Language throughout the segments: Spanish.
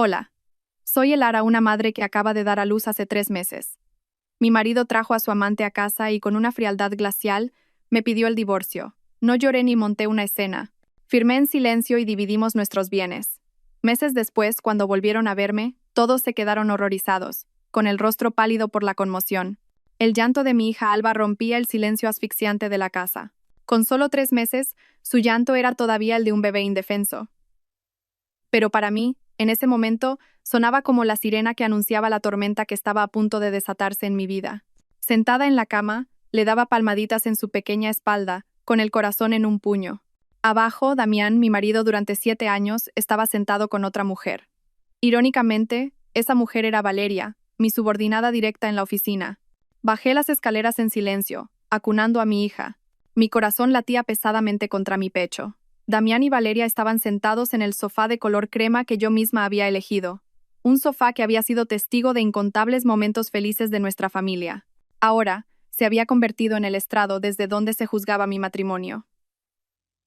Hola, soy Elara, una madre que acaba de dar a luz hace 3 meses. Mi marido trajo a su amante a casa y con una frialdad glacial me pidió el divorcio. No lloré ni monté una escena. Firmé en silencio y dividimos nuestros bienes. Meses después, cuando volvieron a verme, todos se quedaron horrorizados, con el rostro pálido por la conmoción. El llanto de mi hija Alba rompía el silencio asfixiante de la casa. Con solo 3 meses, su llanto era todavía el de un bebé indefenso. Pero para mí, en ese momento, sonaba como la sirena que anunciaba la tormenta que estaba a punto de desatarse en mi vida. Sentada en la cama, le daba palmaditas en su pequeña espalda, con el corazón en un puño. Abajo, Damián, mi marido durante 7 años, estaba sentado con otra mujer. Irónicamente, esa mujer era Valeria, mi subordinada directa en la oficina. Bajé las escaleras en silencio, acunando a mi hija. Mi corazón latía pesadamente contra mi pecho. Damián y Valeria estaban sentados en el sofá de color crema que yo misma había elegido. Un sofá que había sido testigo de incontables momentos felices de nuestra familia. Ahora, se había convertido en el estrado desde donde se juzgaba mi matrimonio.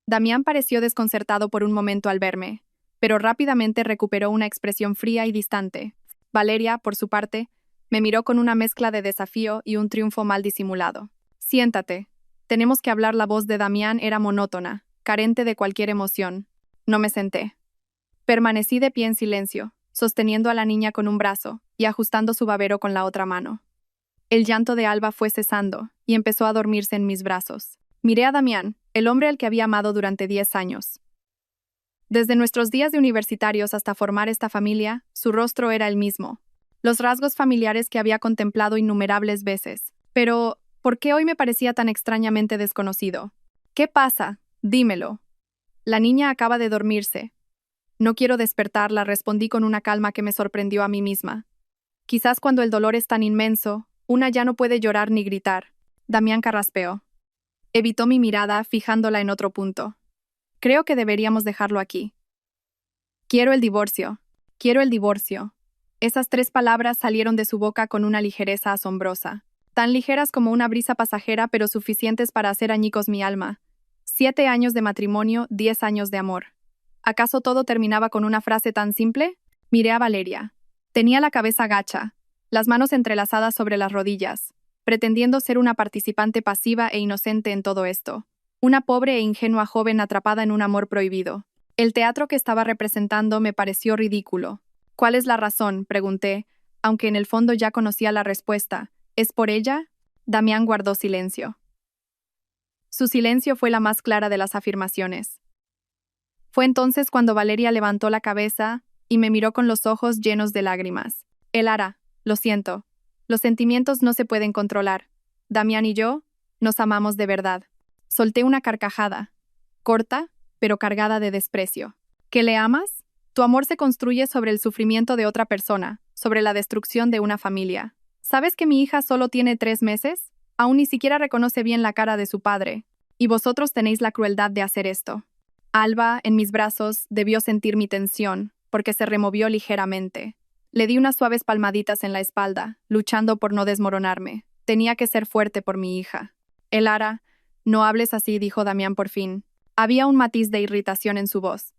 Damián pareció desconcertado por un momento al verme, pero rápidamente recuperó una expresión fría y distante. Valeria, por su parte, me miró con una mezcla de desafío y un triunfo mal disimulado. Siéntate. Tenemos que hablar. La voz de Damián era monótona, carente de cualquier emoción. No me senté. Permanecí de pie en silencio, sosteniendo a la niña con un brazo y ajustando su babero con la otra mano. El llanto de Alba fue cesando y empezó a dormirse en mis brazos. Miré a Damián, el hombre al que había amado durante 10 años. Desde nuestros días de universitarios hasta formar esta familia, su rostro era el mismo. Los rasgos familiares que había contemplado innumerables veces. Pero, ¿por qué hoy me parecía tan extrañamente desconocido? ¿Qué pasa? Dímelo. La niña acaba de dormirse. No quiero despertarla, respondí con una calma que me sorprendió a mí misma. Quizás cuando el dolor es tan inmenso, una ya no puede llorar ni gritar. Damián carraspeó. Evitó mi mirada, fijándola en otro punto. Creo que deberíamos dejarlo aquí. Quiero el divorcio. Quiero el divorcio. Esas 3 palabras salieron de su boca con una ligereza asombrosa. Tan ligeras como una brisa pasajera, pero suficientes para hacer añicos mi alma. 7 años de matrimonio, 10 años de amor. ¿Acaso todo terminaba con una frase tan simple? Miré a Valeria. Tenía la cabeza gacha, las manos entrelazadas sobre las rodillas, pretendiendo ser una participante pasiva e inocente en todo esto. Una pobre e ingenua joven atrapada en un amor prohibido. El teatro que estaba representando me pareció ridículo. ¿Cuál es la razón?, pregunté, aunque en el fondo ya conocía la respuesta. ¿Es por ella? Damián guardó silencio. Su silencio fue la más clara de las afirmaciones. Fue entonces cuando Valeria levantó la cabeza y me miró con los ojos llenos de lágrimas. Elara, lo siento. Los sentimientos no se pueden controlar. Damián y yo nos amamos de verdad. Solté una carcajada, corta, pero cargada de desprecio. ¿Que le amas? Tu amor se construye sobre el sufrimiento de otra persona, sobre la destrucción de una familia. ¿Sabes que mi hija solo tiene 3 meses? Aún ni siquiera reconoce bien la cara de su padre. Y vosotros tenéis la crueldad de hacer esto. Alba, en mis brazos, debió sentir mi tensión, porque se removió ligeramente. Le di unas suaves palmaditas en la espalda, luchando por no desmoronarme. Tenía que ser fuerte por mi hija. Elara, no hables así, dijo Damián por fin. Había un matiz de irritación en su voz.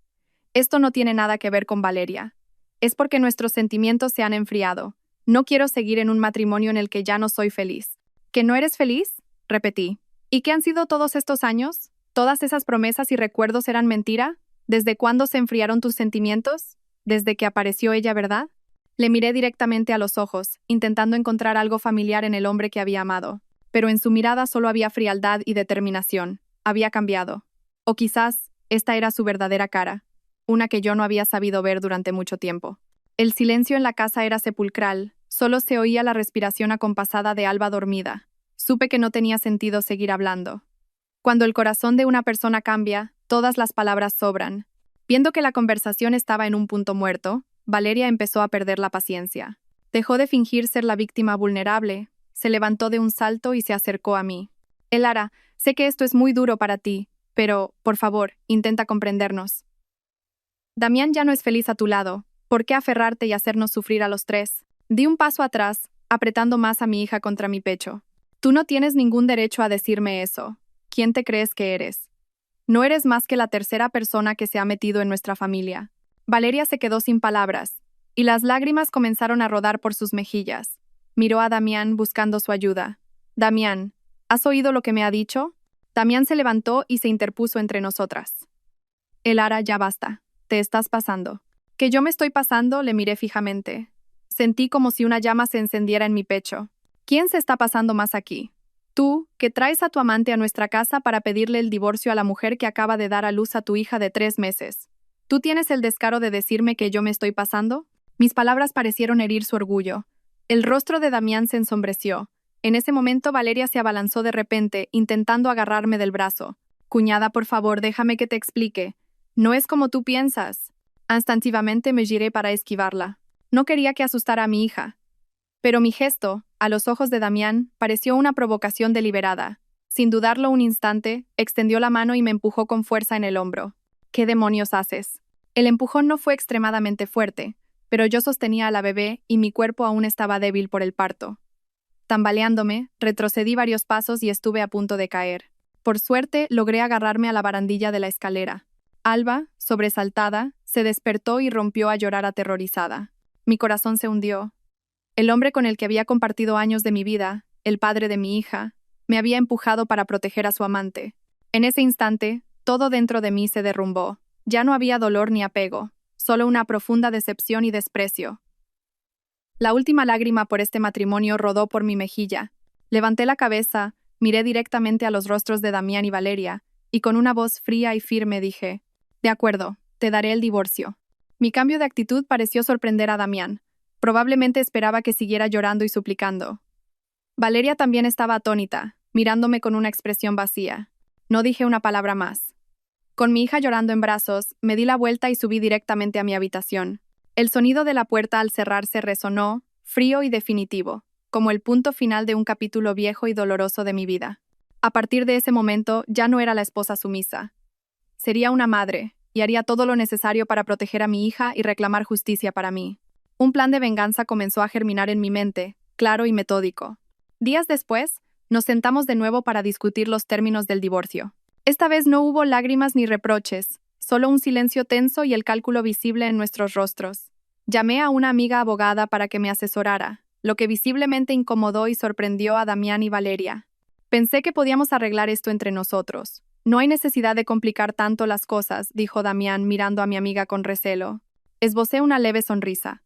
Esto no tiene nada que ver con Valeria. Es porque nuestros sentimientos se han enfriado. No quiero seguir en un matrimonio en el que ya no soy feliz. ¿Que no eres feliz? Repetí. ¿Y qué han sido todos estos años? ¿Todas esas promesas y recuerdos eran mentira? ¿Desde cuándo se enfriaron tus sentimientos? ¿Desde que apareció ella, verdad? Le miré directamente a los ojos, intentando encontrar algo familiar en el hombre que había amado. Pero en su mirada solo había frialdad y determinación. Había cambiado. O quizás esta era su verdadera cara, una que yo no había sabido ver durante mucho tiempo. El silencio en la casa era sepulcral, solo se oía la respiración acompasada de Alba dormida. Supe que no tenía sentido seguir hablando. Cuando el corazón de una persona cambia, todas las palabras sobran. Viendo que la conversación estaba en un punto muerto, Valeria empezó a perder la paciencia. Dejó de fingir ser la víctima vulnerable, se levantó de un salto y se acercó a mí. Elara, sé que esto es muy duro para ti, pero, por favor, intenta comprendernos. Damián ya no es feliz a tu lado. ¿Por qué aferrarte y hacernos sufrir a los 3? Di un paso atrás, apretando más a mi hija contra mi pecho. Tú no tienes ningún derecho a decirme eso. ¿Quién te crees que eres? No eres más que la tercera persona que se ha metido en nuestra familia. Valeria se quedó sin palabras. y las lágrimas comenzaron a rodar por sus mejillas. Miró a Damián buscando su ayuda. «Damián, ¿has oído lo que me ha dicho?» Damián se levantó y se interpuso entre nosotras. «Elara, ya basta. Te estás pasando». «¿Que yo me estoy pasando?», le miré fijamente. Sentí como si una llama se encendiera en mi pecho. «¿Quién se está pasando más aquí? Tú, que traes a tu amante a nuestra casa para pedirle el divorcio a la mujer que acaba de dar a luz a tu hija de 3 meses. ¿Tú tienes el descaro de decirme que yo me estoy pasando?» Mis palabras parecieron herir su orgullo. El rostro de Damián se ensombreció. En ese momento Valeria se abalanzó de repente, intentando agarrarme del brazo. «Cuñada, por favor, déjame que te explique. No es como tú piensas». Instintivamente me giré para esquivarla. No quería que asustara a mi hija. Pero mi gesto, a los ojos de Damián, pareció una provocación deliberada. Sin dudarlo un instante, extendió la mano y me empujó con fuerza en el hombro. «¿Qué demonios haces?» El empujón no fue extremadamente fuerte, pero yo sostenía a la bebé y mi cuerpo aún estaba débil por el parto. Tambaleándome, retrocedí varios pasos y estuve a punto de caer. Por suerte, logré agarrarme a la barandilla de la escalera. Alba, sobresaltada, se despertó y rompió a llorar aterrorizada. Mi corazón se hundió. El hombre con el que había compartido años de mi vida, el padre de mi hija, me había empujado para proteger a su amante. En ese instante, todo dentro de mí se derrumbó. Ya no había dolor ni apego, solo una profunda decepción y desprecio. La última lágrima por este matrimonio rodó por mi mejilla. Levanté la cabeza, miré directamente a los rostros de Damián y Valeria, y con una voz fría y firme dije: «De acuerdo, te daré el divorcio». Mi cambio de actitud pareció sorprender a Damián. Probablemente esperaba que siguiera llorando y suplicando. Valeria también estaba atónita, mirándome con una expresión vacía. No dije una palabra más. Con mi hija llorando en brazos, me di la vuelta y subí directamente a mi habitación. El sonido de la puerta al cerrarse resonó, frío y definitivo, como el punto final de un capítulo viejo y doloroso de mi vida. A partir de ese momento, ya no era la esposa sumisa. Sería una madre, y haría todo lo necesario para proteger a mi hija y reclamar justicia para mí. Un plan de venganza comenzó a germinar en mi mente, claro y metódico. Días después, nos sentamos de nuevo para discutir los términos del divorcio. Esta vez no hubo lágrimas ni reproches, solo un silencio tenso y el cálculo visible en nuestros rostros. Llamé a una amiga abogada para que me asesorara, lo que visiblemente incomodó y sorprendió a Damián y Valeria. Pensé que podíamos arreglar esto entre nosotros. «No hay necesidad de complicar tanto las cosas», dijo Damián mirando a mi amiga con recelo. Esbocé una leve sonrisa.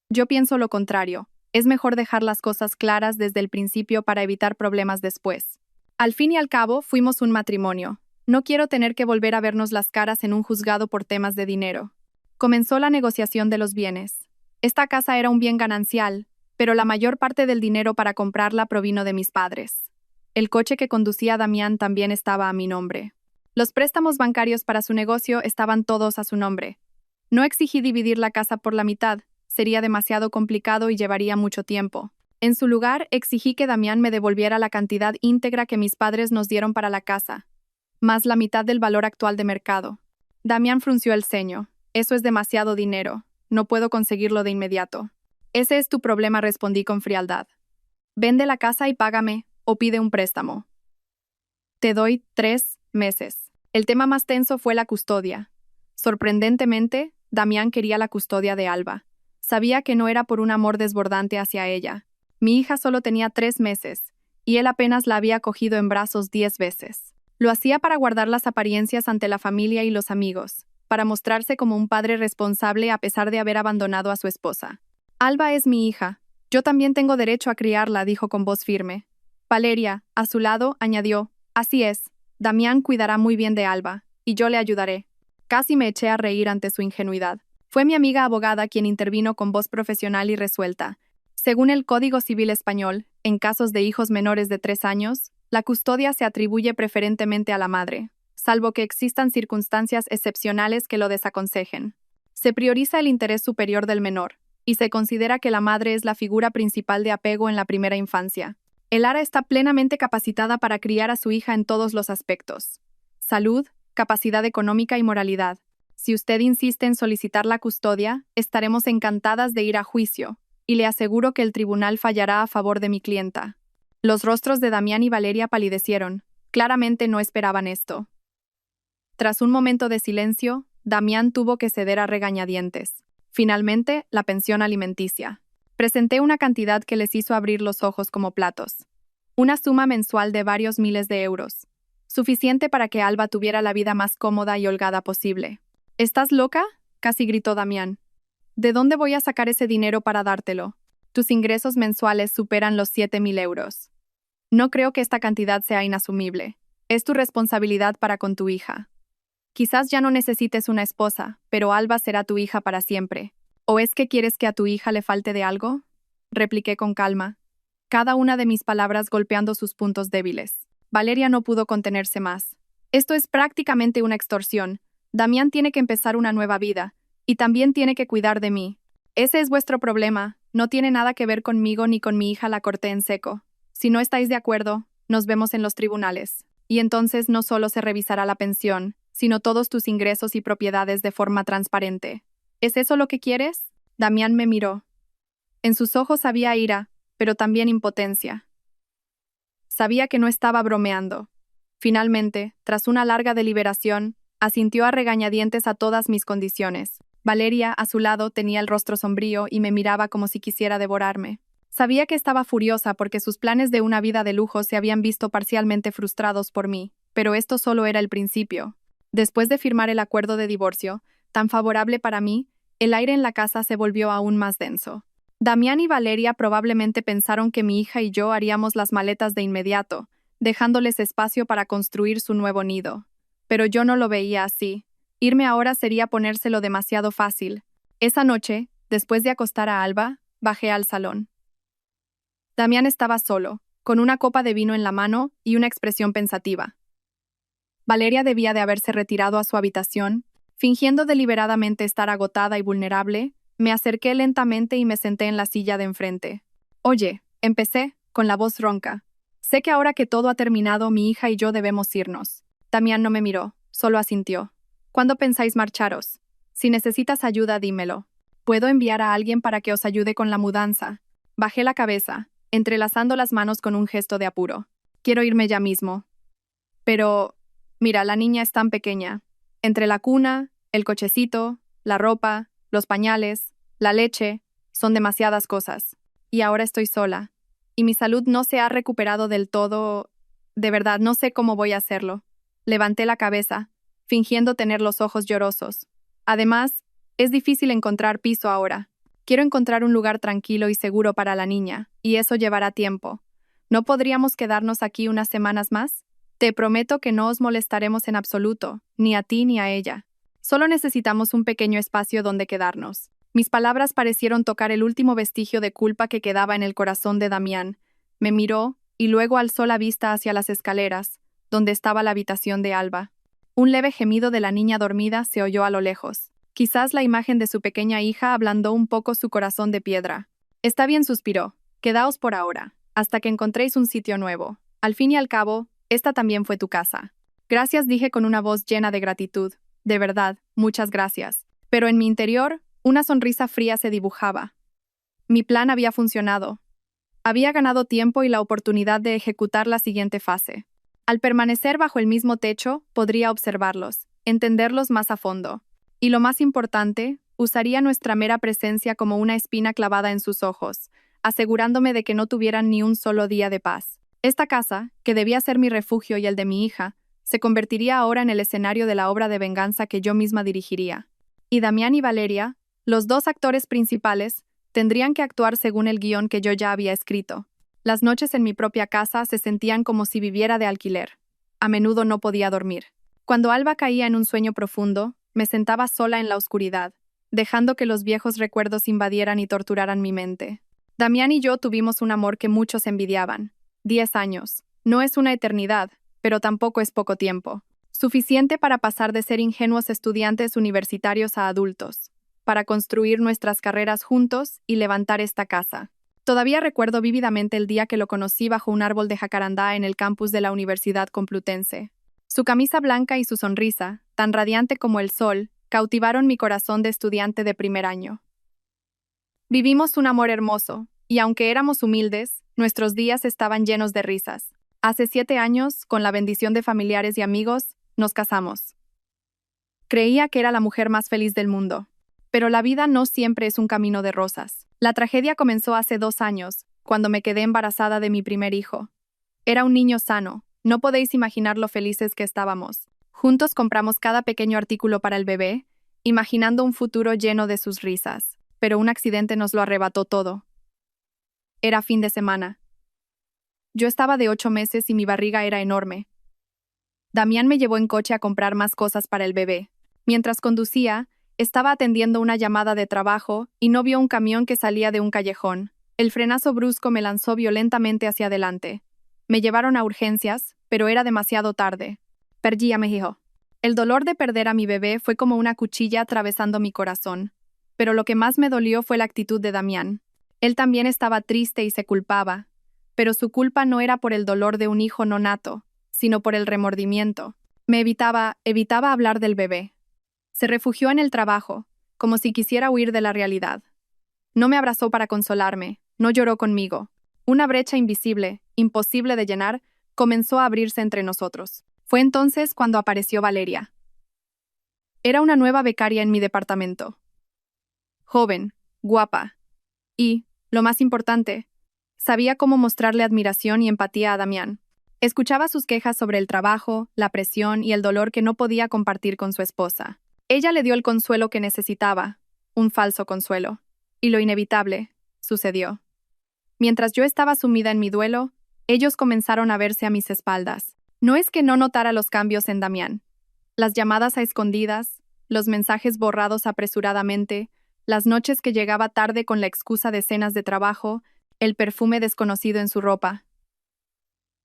«Yo pienso lo contrario. Es mejor dejar las cosas claras desde el principio para evitar problemas después. Al fin y al cabo, fuimos un matrimonio. No quiero tener que volver a vernos las caras en un juzgado por temas de dinero». Comenzó la negociación de los bienes. Esta casa era un bien ganancial, pero la mayor parte del dinero para comprarla provino de mis padres. El coche que conducía Damián también estaba a mi nombre. Los préstamos bancarios para su negocio estaban todos a su nombre. No exigí dividir la casa por la mitad, sería demasiado complicado y llevaría mucho tiempo. En su lugar, exigí que Damián me devolviera la cantidad íntegra que mis padres nos dieron para la casa, más la mitad del valor actual de mercado. Damián frunció el ceño. «Eso es demasiado dinero. No puedo conseguirlo de inmediato». «Ese es tu problema», respondí con frialdad. «Vende la casa y págame, o pide un préstamo. Te doy 3 meses». El tema más tenso fue la custodia. Sorprendentemente, Damián quería la custodia de Alba. Sabía que no era por un amor desbordante hacia ella. Mi hija solo tenía 3 meses, y él apenas la había cogido en brazos 10 veces. Lo hacía para guardar las apariencias ante la familia y los amigos, para mostrarse como un padre responsable a pesar de haber abandonado a su esposa. «Alba es mi hija. Yo también tengo derecho a criarla», dijo con voz firme. Valeria, a su lado, añadió: «Así es. Damián cuidará muy bien de Alba, y yo le ayudaré». Casi me eché a reír ante su ingenuidad. Fue mi amiga abogada quien intervino con voz profesional y resuelta. Según el Código Civil Español, en casos de hijos menores de 3 años, la custodia se atribuye preferentemente a la madre, salvo que existan circunstancias excepcionales que lo desaconsejen. Se prioriza el interés superior del menor, y se considera que la madre es la figura principal de apego en la primera infancia. Elara está plenamente capacitada para criar a su hija en todos los aspectos: salud, capacidad económica y moralidad. Si usted insiste en solicitar la custodia, estaremos encantadas de ir a juicio, y le aseguro que el tribunal fallará a favor de mi clienta. Los rostros de Damián y Valeria palidecieron. Claramente no esperaban esto. Tras un momento de silencio, Damián tuvo que ceder a regañadientes. Finalmente, la pensión alimenticia. Presenté una cantidad que les hizo abrir los ojos como platos. Una suma mensual de varios miles de euros. Suficiente para que Alba tuviera la vida más cómoda y holgada posible. ¿Estás loca?, casi gritó Damián. ¿De dónde voy a sacar ese dinero para dártelo? Tus ingresos mensuales superan los 7.000 euros. No creo que esta cantidad sea inasumible. Es tu responsabilidad para con tu hija. Quizás ya no necesites una esposa, pero Alba será tu hija para siempre. ¿O es que quieres que a tu hija le falte de algo? Repliqué con calma, cada una de mis palabras golpeando sus puntos débiles. Valeria no pudo contenerse más. Esto es prácticamente una extorsión. Damián tiene que empezar una nueva vida, y también tiene que cuidar de mí. Ese es vuestro problema, no tiene nada que ver conmigo ni con mi hija, la corté en seco. Si no estáis de acuerdo, nos vemos en los tribunales. Y entonces no solo se revisará la pensión, sino todos tus ingresos y propiedades de forma transparente. ¿Es eso lo que quieres? Damián me miró. En sus ojos había ira, pero también impotencia. Sabía que no estaba bromeando. Finalmente, tras una larga deliberación, asintió a regañadientes a todas mis condiciones. Valeria, a su lado, tenía el rostro sombrío y me miraba como si quisiera devorarme. Sabía que estaba furiosa porque sus planes de una vida de lujo se habían visto parcialmente frustrados por mí, pero esto solo era el principio. Después de firmar el acuerdo de divorcio, tan favorable para mí, el aire en la casa se volvió aún más denso. Damián y Valeria probablemente pensaron que mi hija y yo haríamos las maletas de inmediato, dejándoles espacio para construir su nuevo nido. Pero yo no lo veía así. Irme ahora sería ponérselo demasiado fácil. Esa noche, después de acostar a Alba, bajé al salón. Damián estaba solo, con una copa de vino en la mano y una expresión pensativa. Valeria debía de haberse retirado a su habitación. Fingiendo deliberadamente estar agotada y vulnerable, me acerqué lentamente y me senté en la silla de enfrente. Oye, empecé, con la voz ronca. Sé que ahora que todo ha terminado, mi hija y yo debemos irnos. Damián no me miró, solo asintió. ¿Cuándo pensáis marcharos? Si necesitas ayuda, dímelo. Puedo enviar a alguien para que os ayude con la mudanza. Bajé la cabeza, entrelazando las manos con un gesto de apuro. Quiero irme ya mismo. Pero, mira, la niña es tan pequeña. Entre la cuna, el cochecito, la ropa, los pañales, la leche, son demasiadas cosas. Y ahora estoy sola. Y mi salud no se ha recuperado del todo. De verdad, no sé cómo voy a hacerlo. Levanté la cabeza, fingiendo tener los ojos llorosos. Además, es difícil encontrar piso ahora. Quiero encontrar un lugar tranquilo y seguro para la niña, y eso llevará tiempo. ¿No podríamos quedarnos aquí unas semanas más? Te prometo que no os molestaremos en absoluto, ni a ti ni a ella. Solo necesitamos un pequeño espacio donde quedarnos. Mis palabras parecieron tocar el último vestigio de culpa que quedaba en el corazón de Damián. Me miró, y luego alzó la vista hacia las escaleras, donde estaba la habitación de Alba. Un leve gemido de la niña dormida se oyó a lo lejos. Quizás la imagen de su pequeña hija ablandó un poco su corazón de piedra. Está bien, suspiró. Quedaos por ahora, hasta que encontréis un sitio nuevo. Al fin y al cabo, esta también fue tu casa. Gracias, dije con una voz llena de gratitud. De verdad, muchas gracias. Pero en mi interior, una sonrisa fría se dibujaba. Mi plan había funcionado. Había ganado tiempo y la oportunidad de ejecutar la siguiente fase. Al permanecer bajo el mismo techo, podría observarlos, entenderlos más a fondo. Y lo más importante, usaría nuestra mera presencia como una espina clavada en sus ojos, asegurándome de que no tuvieran ni un solo día de paz. Esta casa, que debía ser mi refugio y el de mi hija, se convertiría ahora en el escenario de la obra de venganza que yo misma dirigiría. Y Damián y Valeria, los dos actores principales, tendrían que actuar según el guión que yo ya había escrito. Las noches en mi propia casa se sentían como si viviera de alquiler. A menudo no podía dormir. Cuando Alba caía en un sueño profundo, me sentaba sola en la oscuridad, dejando que los viejos recuerdos invadieran y torturaran mi mente. Damián y yo tuvimos un amor que muchos envidiaban. 10 años. No es una eternidad, pero tampoco es poco tiempo. Suficiente para pasar de ser ingenuos estudiantes universitarios a adultos, para construir nuestras carreras juntos y levantar esta casa. Todavía recuerdo vívidamente el día que lo conocí bajo un árbol de jacarandá en el campus de la Universidad Complutense. Su camisa blanca y su sonrisa, tan radiante como el sol, cautivaron mi corazón de estudiante de primer año. Vivimos un amor hermoso, y aunque éramos humildes, nuestros días estaban llenos de risas. Hace 7 años, con la bendición de familiares y amigos, nos casamos. Creía que era la mujer más feliz del mundo. Pero la vida no siempre es un camino de rosas. La tragedia comenzó hace 2 años, cuando me quedé embarazada de mi primer hijo. Era un niño sano, no podéis imaginar lo felices que estábamos. Juntos compramos cada pequeño artículo para el bebé, imaginando un futuro lleno de sus risas. Pero un accidente nos lo arrebató todo. Era fin de semana. Yo estaba de 8 meses y mi barriga era enorme. Damián me llevó en coche a comprar más cosas para el bebé. Mientras conducía, estaba atendiendo una llamada de trabajo y no vio un camión que salía de un callejón. El frenazo brusco me lanzó violentamente hacia adelante. Me llevaron a urgencias, pero era demasiado tarde. Perdí a mi hijo. El dolor de perder a mi bebé fue como una cuchilla atravesando mi corazón. Pero lo que más me dolió fue la actitud de Damián. Él también estaba triste y se culpaba. Pero su culpa no era por el dolor de un hijo no nato, sino por el remordimiento. Me evitaba hablar del bebé. Se refugió en el trabajo, como si quisiera huir de la realidad. No me abrazó para consolarme, no lloró conmigo. Una brecha invisible, imposible de llenar, comenzó a abrirse entre nosotros. Fue entonces cuando apareció Valeria. Era una nueva becaria en mi departamento. Joven, guapa. Y, lo más importante, sabía cómo mostrarle admiración y empatía a Damián. Escuchaba sus quejas sobre el trabajo, la presión y el dolor que no podía compartir con su esposa. Ella le dio el consuelo que necesitaba, un falso consuelo. Y lo inevitable sucedió. Mientras yo estaba sumida en mi duelo, ellos comenzaron a verse a mis espaldas. No es que no notara los cambios en Damián. Las llamadas a escondidas, los mensajes borrados apresuradamente, las noches que llegaba tarde con la excusa de cenas de trabajo, el perfume desconocido en su ropa.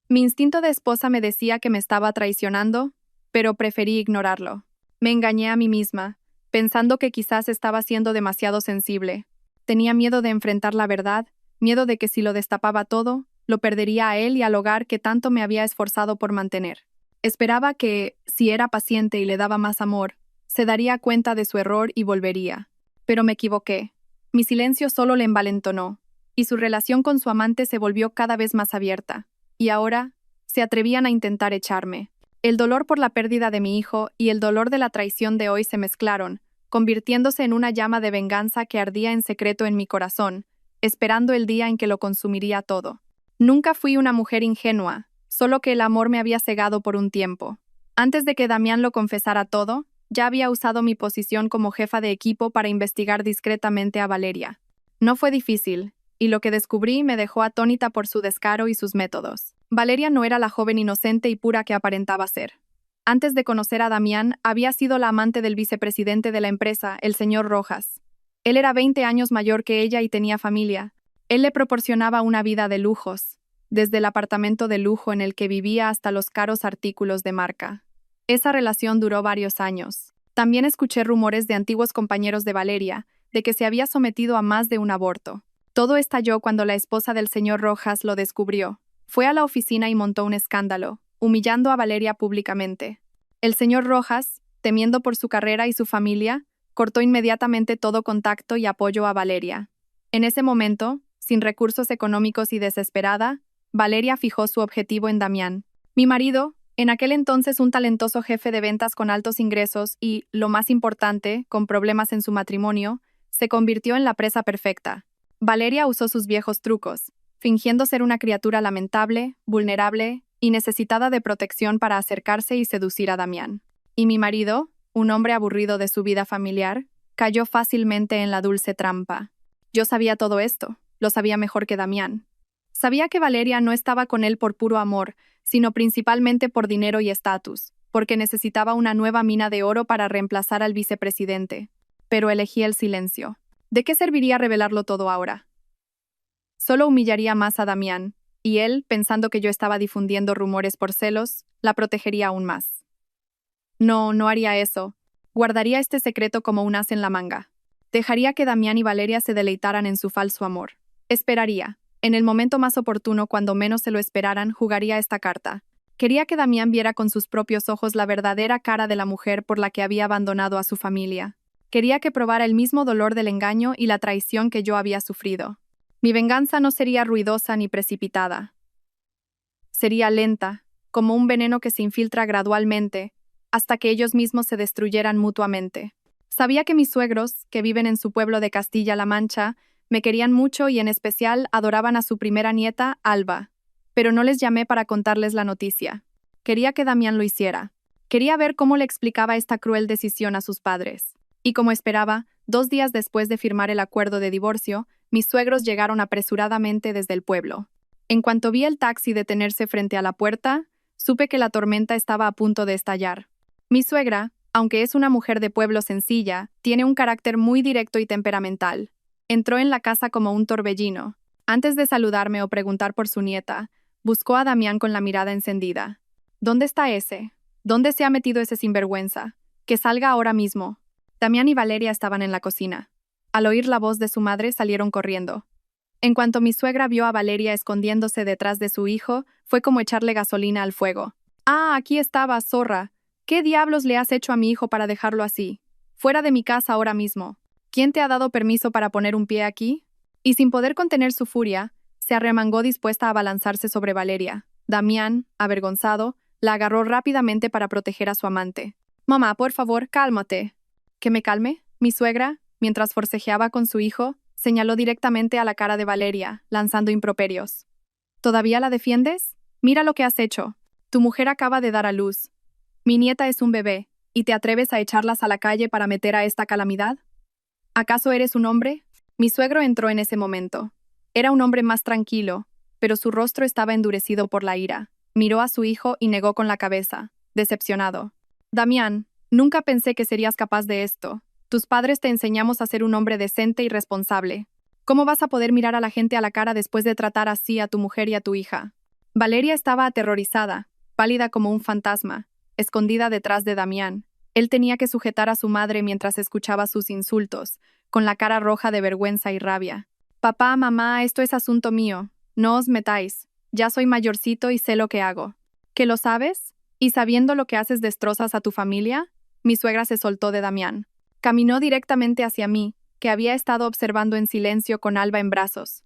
Mi instinto de esposa me decía que me estaba traicionando, pero preferí ignorarlo. Me engañé a mí misma, pensando que quizás estaba siendo demasiado sensible. Tenía miedo de enfrentar la verdad, miedo de que si lo destapaba todo, lo perdería a él y al hogar que tanto me había esforzado por mantener. Esperaba que, si era paciente y le daba más amor, se daría cuenta de su error y volvería. Pero me equivoqué. Mi silencio solo le envalentonó, y su relación con su amante se volvió cada vez más abierta. Y ahora, se atrevían a intentar echarme. El dolor por la pérdida de mi hijo y el dolor de la traición de hoy se mezclaron, convirtiéndose en una llama de venganza que ardía en secreto en mi corazón, esperando el día en que lo consumiría todo. Nunca fui una mujer ingenua, solo que el amor me había cegado por un tiempo. Antes de que Damián lo confesara todo, ya había usado mi posición como jefa de equipo para investigar discretamente a Valeria. No fue difícil, y lo que descubrí me dejó atónita por su descaro y sus métodos. Valeria no era la joven inocente y pura que aparentaba ser. Antes de conocer a Damián, había sido la amante del vicepresidente de la empresa, el señor Rojas. Él era 20 años mayor que ella y tenía familia. Él le proporcionaba una vida de lujos, desde el apartamento de lujo en el que vivía hasta los caros artículos de marca. Esa relación duró varios años. También escuché rumores de antiguos compañeros de Valeria, de que se había sometido a más de un aborto. Todo estalló cuando la esposa del señor Rojas lo descubrió. Fue a la oficina y montó un escándalo, humillando a Valeria públicamente. El señor Rojas, temiendo por su carrera y su familia, cortó inmediatamente todo contacto y apoyo a Valeria. En ese momento, sin recursos económicos y desesperada, Valeria fijó su objetivo en Damián. Mi marido, en aquel entonces un talentoso jefe de ventas con altos ingresos y, lo más importante, con problemas en su matrimonio, se convirtió en la presa perfecta. Valeria usó sus viejos trucos, fingiendo ser una criatura lamentable, vulnerable y necesitada de protección para acercarse y seducir a Damián. Y mi marido, un hombre aburrido de su vida familiar, cayó fácilmente en la dulce trampa. Yo sabía todo esto, lo sabía mejor que Damián. Sabía que Valeria no estaba con él por puro amor, sino principalmente por dinero y estatus, porque necesitaba una nueva mina de oro para reemplazar al vicepresidente. Pero elegí el silencio. ¿De qué serviría revelarlo todo ahora? Solo humillaría más a Damián, y él, pensando que yo estaba difundiendo rumores por celos, la protegería aún más. No, no haría eso. Guardaría este secreto como un as en la manga. Dejaría que Damián y Valeria se deleitaran en su falso amor. Esperaría. En el momento más oportuno, cuando menos se lo esperaran, jugaría esta carta. Quería que Damián viera con sus propios ojos la verdadera cara de la mujer por la que había abandonado a su familia. Quería que probara el mismo dolor del engaño y la traición que yo había sufrido. Mi venganza no sería ruidosa ni precipitada. Sería lenta, como un veneno que se infiltra gradualmente, hasta que ellos mismos se destruyeran mutuamente. Sabía que mis suegros, que viven en su pueblo de Castilla-La Mancha, me querían mucho y en especial adoraban a su primera nieta, Alba. Pero no les llamé para contarles la noticia. Quería que Damián lo hiciera. Quería ver cómo le explicaba esta cruel decisión a sus padres. Y como esperaba, 2 días después de firmar el acuerdo de divorcio, mis suegros llegaron apresuradamente desde el pueblo. En cuanto vi el taxi detenerse frente a la puerta, supe que la tormenta estaba a punto de estallar. Mi suegra, aunque es una mujer de pueblo sencilla, tiene un carácter muy directo y temperamental. Entró en la casa como un torbellino. Antes de saludarme o preguntar por su nieta, buscó a Damián con la mirada encendida. ¿Dónde está ese? ¿Dónde se ha metido ese sinvergüenza? Que salga ahora mismo. Damián y Valeria estaban en la cocina. Al oír la voz de su madre salieron corriendo. En cuanto mi suegra vio a Valeria escondiéndose detrás de su hijo, fue como echarle gasolina al fuego. «Ah, aquí estabas, zorra. ¿Qué diablos le has hecho a mi hijo para dejarlo así? Fuera de mi casa ahora mismo. ¿Quién te ha dado permiso para poner un pie aquí?» Y sin poder contener su furia, se arremangó dispuesta a abalanzarse sobre Valeria. Damián, avergonzado, la agarró rápidamente para proteger a su amante. «Mamá, por favor, cálmate». «¿Que me calme?» Mi suegra, mientras forcejeaba con su hijo, señaló directamente a la cara de Valeria, lanzando improperios. «¿Todavía la defiendes? Mira lo que has hecho. Tu mujer acaba de dar a luz. Mi nieta es un bebé, ¿y te atreves a echarlas a la calle para meter a esta calamidad? ¿Acaso eres un hombre?» Mi suegro entró en ese momento. Era un hombre más tranquilo, pero su rostro estaba endurecido por la ira. Miró a su hijo y negó con la cabeza, decepcionado. «Damián, nunca pensé que serías capaz de esto. Tus padres te enseñamos a ser un hombre decente y responsable. ¿Cómo vas a poder mirar a la gente a la cara después de tratar así a tu mujer y a tu hija?» Valeria estaba aterrorizada, pálida como un fantasma, escondida detrás de Damián. Él tenía que sujetar a su madre mientras escuchaba sus insultos, con la cara roja de vergüenza y rabia. «Papá, mamá, esto es asunto mío. No os metáis. Ya soy mayorcito y sé lo que hago». «¿Que lo sabes? ¿Y sabiendo lo que haces destrozas a tu familia?» Mi suegra se soltó de Damián. Caminó directamente hacia mí, que había estado observando en silencio con Alba en brazos.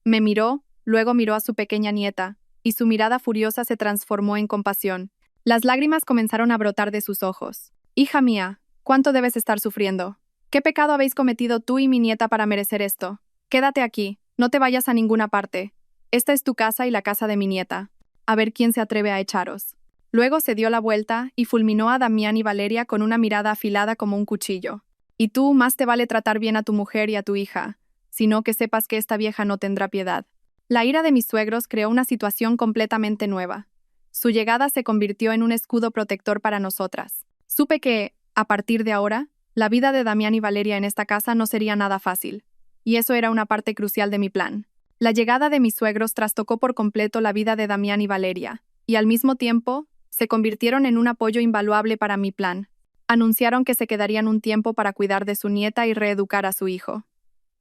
Me miró, luego miró a su pequeña nieta, y su mirada furiosa se transformó en compasión. Las lágrimas comenzaron a brotar de sus ojos. «Hija mía, ¿cuánto debes estar sufriendo? ¿Qué pecado habéis cometido tú y mi nieta para merecer esto? Quédate aquí, no te vayas a ninguna parte. Esta es tu casa y la casa de mi nieta. A ver quién se atreve a echaros». Luego se dio la vuelta y fulminó a Damián y Valeria con una mirada afilada como un cuchillo. «Y tú, más te vale tratar bien a tu mujer y a tu hija, sino que sepas que esta vieja no tendrá piedad». La ira de mis suegros creó una situación completamente nueva. Su llegada se convirtió en un escudo protector para nosotras. Supe que, a partir de ahora, la vida de Damián y Valeria en esta casa no sería nada fácil, y eso era una parte crucial de mi plan. La llegada de mis suegros trastocó por completo la vida de Damián y Valeria, y al mismo tiempo, se convirtieron en un apoyo invaluable para mi plan. Anunciaron que se quedarían un tiempo para cuidar de su nieta y reeducar a su hijo.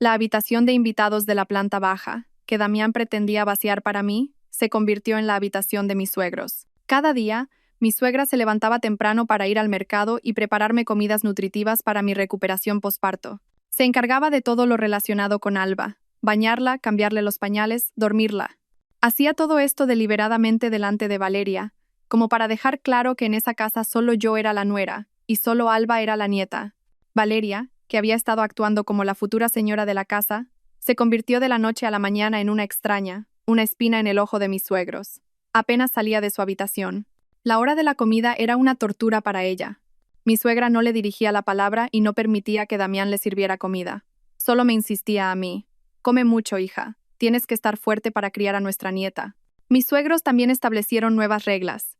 La habitación de invitados de la planta baja, que Damián pretendía vaciar para mí, se convirtió en la habitación de mis suegros. Cada día, mi suegra se levantaba temprano para ir al mercado y prepararme comidas nutritivas para mi recuperación posparto. Se encargaba de todo lo relacionado con Alba: bañarla, cambiarle los pañales, dormirla. Hacía todo esto deliberadamente delante de Valeria, como para dejar claro que en esa casa solo yo era la nuera, y solo Alba era la nieta. Valeria, que había estado actuando como la futura señora de la casa, se convirtió de la noche a la mañana en una extraña, una espina en el ojo de mis suegros. Apenas salía de su habitación. La hora de la comida era una tortura para ella. Mi suegra no le dirigía la palabra y no permitía que Damián le sirviera comida. Solo me insistía a mí: «Come mucho, hija. Tienes que estar fuerte para criar a nuestra nieta». Mis suegros también establecieron nuevas reglas.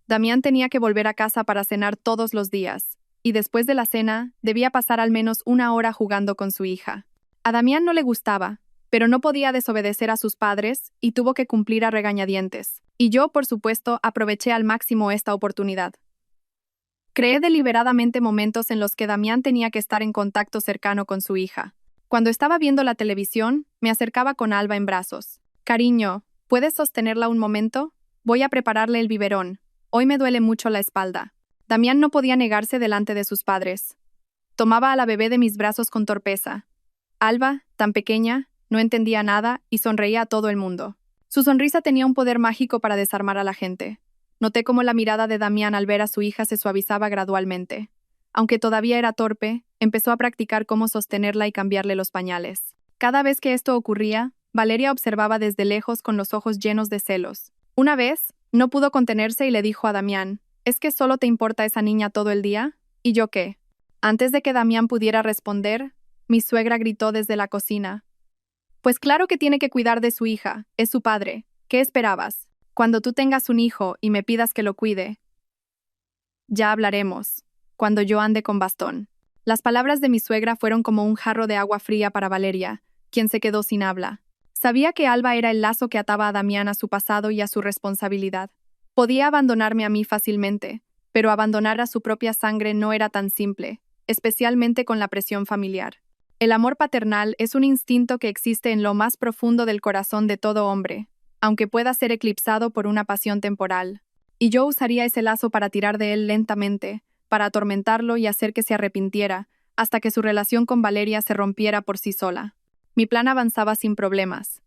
Damián tenía que volver a casa para cenar todos los días, y después de la cena, debía pasar al menos 1 hora jugando con su hija. A Damián no le gustaba, pero no podía desobedecer a sus padres y tuvo que cumplir a regañadientes. Y yo, por supuesto, aproveché al máximo esta oportunidad. Creé deliberadamente momentos en los que Damián tenía que estar en contacto cercano con su hija. Cuando estaba viendo la televisión, me acercaba con Alba en brazos. «Cariño, ¿puedes sostenerla un momento? Voy a prepararle el biberón. Hoy me duele mucho la espalda». Damián no podía negarse delante de sus padres. Tomaba a la bebé de mis brazos con torpeza. Alba, tan pequeña, no entendía nada y sonreía a todo el mundo. Su sonrisa tenía un poder mágico para desarmar a la gente. Noté cómo la mirada de Damián al ver a su hija se suavizaba gradualmente. Aunque todavía era torpe, empezó a practicar cómo sostenerla y cambiarle los pañales. Cada vez que esto ocurría, Valeria observaba desde lejos con los ojos llenos de celos. Una vez, no pudo contenerse y le dijo a Damián, ¿es que solo te importa esa niña todo el día? ¿Y yo qué? Antes de que Damián pudiera responder, mi suegra gritó desde la cocina. Pues claro que tiene que cuidar de su hija, es su padre. ¿Qué esperabas? Cuando tú tengas un hijo y me pidas que lo cuide, ya hablaremos. Cuando yo ande con bastón. Las palabras de mi suegra fueron como un jarro de agua fría para Valeria, quien se quedó sin habla. Sabía que Alba era el lazo que ataba a Damián a su pasado y a su responsabilidad. Podía abandonarme a mí fácilmente, pero abandonar a su propia sangre no era tan simple, especialmente con la presión familiar. El amor paternal es un instinto que existe en lo más profundo del corazón de todo hombre, aunque pueda ser eclipsado por una pasión temporal. Y yo usaría ese lazo para tirar de él lentamente, para atormentarlo y hacer que se arrepintiera, hasta que su relación con Valeria se rompiera por sí sola. Mi plan avanzaba sin problemas.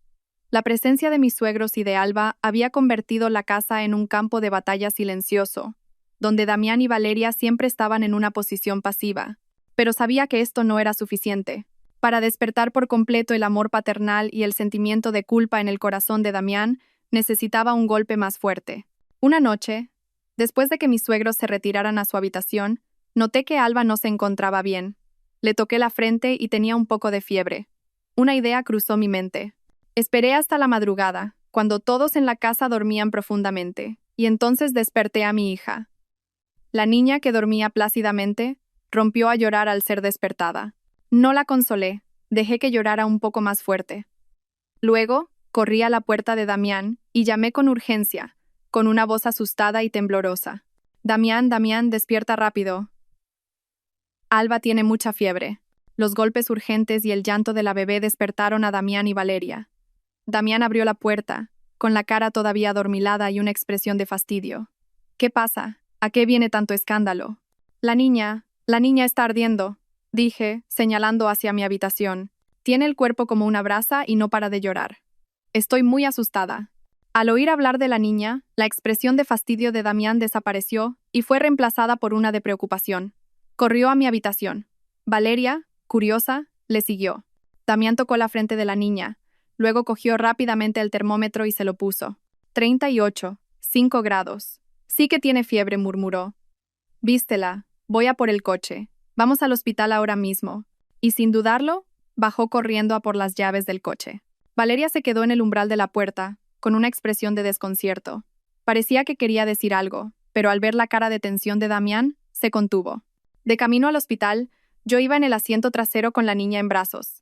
La presencia de mis suegros y de Alba había convertido la casa en un campo de batalla silencioso, donde Damián y Valeria siempre estaban en una posición pasiva. Pero sabía que esto no era suficiente. Para despertar por completo el amor paternal y el sentimiento de culpa en el corazón de Damián, necesitaba un golpe más fuerte. Una noche, después de que mis suegros se retiraran a su habitación, noté que Alba no se encontraba bien. Le toqué la frente y tenía un poco de fiebre. Una idea cruzó mi mente. Esperé hasta la madrugada, cuando todos en la casa dormían profundamente, y entonces desperté a mi hija. La niña, que dormía plácidamente, rompió a llorar al ser despertada. No la consolé, dejé que llorara un poco más fuerte. Luego, corrí a la puerta de Damián y llamé con urgencia, con una voz asustada y temblorosa. Damián, Damián, despierta rápido. Alba tiene mucha fiebre. Los golpes urgentes y el llanto de la bebé despertaron a Damián y Valeria. Damián abrió la puerta, con la cara todavía adormilada y una expresión de fastidio. ¿Qué pasa? ¿A qué viene tanto escándalo? La niña está ardiendo, dije, señalando hacia mi habitación. Tiene el cuerpo como una brasa y no para de llorar. Estoy muy asustada. Al oír hablar de la niña, la expresión de fastidio de Damián desapareció y fue reemplazada por una de preocupación. Corrió a mi habitación. Valeria, curiosa, le siguió. Damián tocó la frente de la niña. Luego cogió rápidamente el termómetro y se lo puso. 38, 5 grados. Sí que tiene fiebre, murmuró. Vístela, voy a por el coche. Vamos al hospital ahora mismo. Y sin dudarlo, bajó corriendo a por las llaves del coche. Valeria se quedó en el umbral de la puerta, con una expresión de desconcierto. Parecía que quería decir algo, pero al ver la cara de tensión de Damián, se contuvo. De camino al hospital, yo iba en el asiento trasero con la niña en brazos.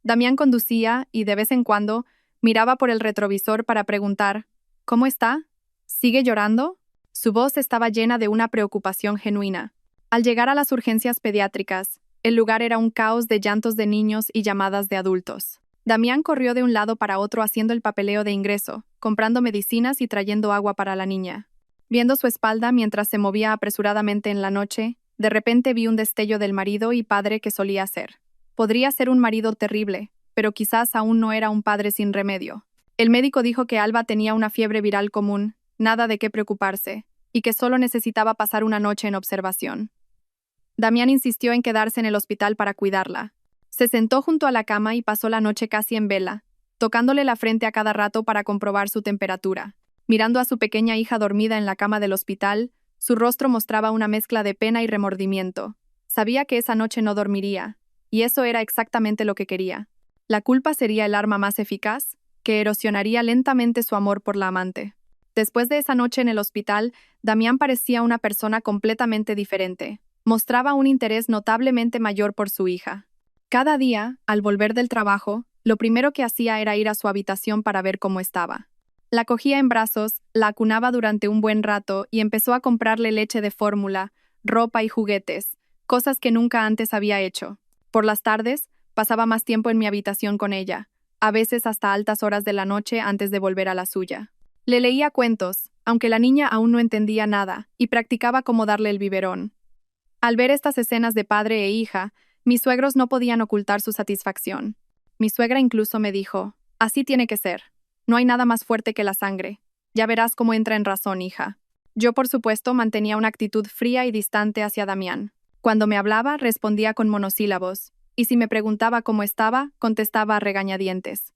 Damián conducía y, de vez en cuando, miraba por el retrovisor para preguntar, ¿cómo está? ¿Sigue llorando? Su voz estaba llena de una preocupación genuina. Al llegar a las urgencias pediátricas, el lugar era un caos de llantos de niños y llamadas de adultos. Damián corrió de un lado para otro haciendo el papeleo de ingreso, comprando medicinas y trayendo agua para la niña. Viendo su espalda mientras se movía apresuradamente en la noche, de repente vi un destello del marido y padre que solía ser. Podría ser un marido terrible, pero quizás aún no era un padre sin remedio. El médico dijo que Alba tenía una fiebre viral común, nada de qué preocuparse, y que solo necesitaba pasar una noche en observación. Damián insistió en quedarse en el hospital para cuidarla. Se sentó junto a la cama y pasó la noche casi en vela, tocándole la frente a cada rato para comprobar su temperatura. Mirando a su pequeña hija dormida en la cama del hospital, su rostro mostraba una mezcla de pena y remordimiento. Sabía que esa noche no dormiría, y eso era exactamente lo que quería. La culpa sería el arma más eficaz, que erosionaría lentamente su amor por la amante. Después de esa noche en el hospital, Damián parecía una persona completamente diferente. Mostraba un interés notablemente mayor por su hija. Cada día, al volver del trabajo, lo primero que hacía era ir a su habitación para ver cómo estaba. La cogía en brazos, la acunaba durante un buen rato y empezó a comprarle leche de fórmula, ropa y juguetes, cosas que nunca antes había hecho. Por las tardes, pasaba más tiempo en mi habitación con ella, a veces hasta altas horas de la noche antes de volver a la suya. Le leía cuentos, aunque la niña aún no entendía nada, y practicaba cómo darle el biberón. Al ver estas escenas de padre e hija, mis suegros no podían ocultar su satisfacción. Mi suegra incluso me dijo, así tiene que ser. No hay nada más fuerte que la sangre. Ya verás cómo entra en razón, hija. Yo, por supuesto, mantenía una actitud fría y distante hacia Damián. Cuando me hablaba, respondía con monosílabos, y si me preguntaba cómo estaba, contestaba a regañadientes.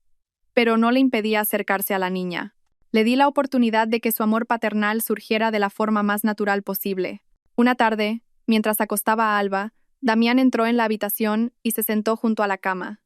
Pero no le impedía acercarse a la niña. Le di la oportunidad de que su amor paternal surgiera de la forma más natural posible. Una tarde, mientras acostaba a Alba, Damián entró en la habitación y se sentó junto a la cama.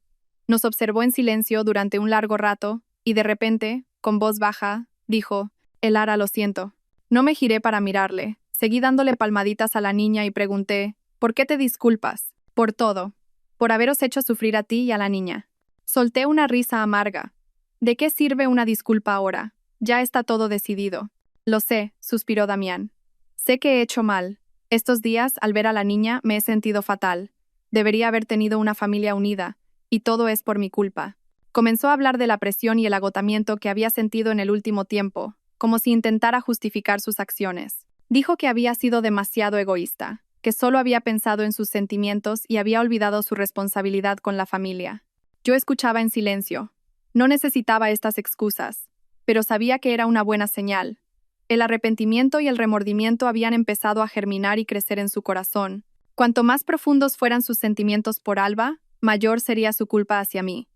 Nos observó en silencio durante un largo rato, y de repente, con voz baja, dijo: «Elara, lo siento». No me giré para mirarle. Seguí dándole palmaditas a la niña y pregunté: «¿Por qué te disculpas?» «Por todo. Por haberos hecho sufrir a ti y a la niña». Solté una risa amarga. «¿De qué sirve una disculpa ahora? Ya está todo decidido». «Lo sé», suspiró Damián. «Sé que he hecho mal. Estos días, al ver a la niña, me he sentido fatal. Debería haber tenido una familia unida, y todo es por mi culpa». Comenzó a hablar de la presión y el agotamiento que había sentido en el último tiempo, como si intentara justificar sus acciones. Dijo que había sido demasiado egoísta, que solo había pensado en sus sentimientos y había olvidado su responsabilidad con la familia. Yo escuchaba en silencio. No necesitaba estas excusas, pero sabía que era una buena señal. El arrepentimiento y el remordimiento habían empezado a germinar y crecer en su corazón. Cuanto más profundos fueran sus sentimientos por Alba, mayor sería su culpa hacia mí.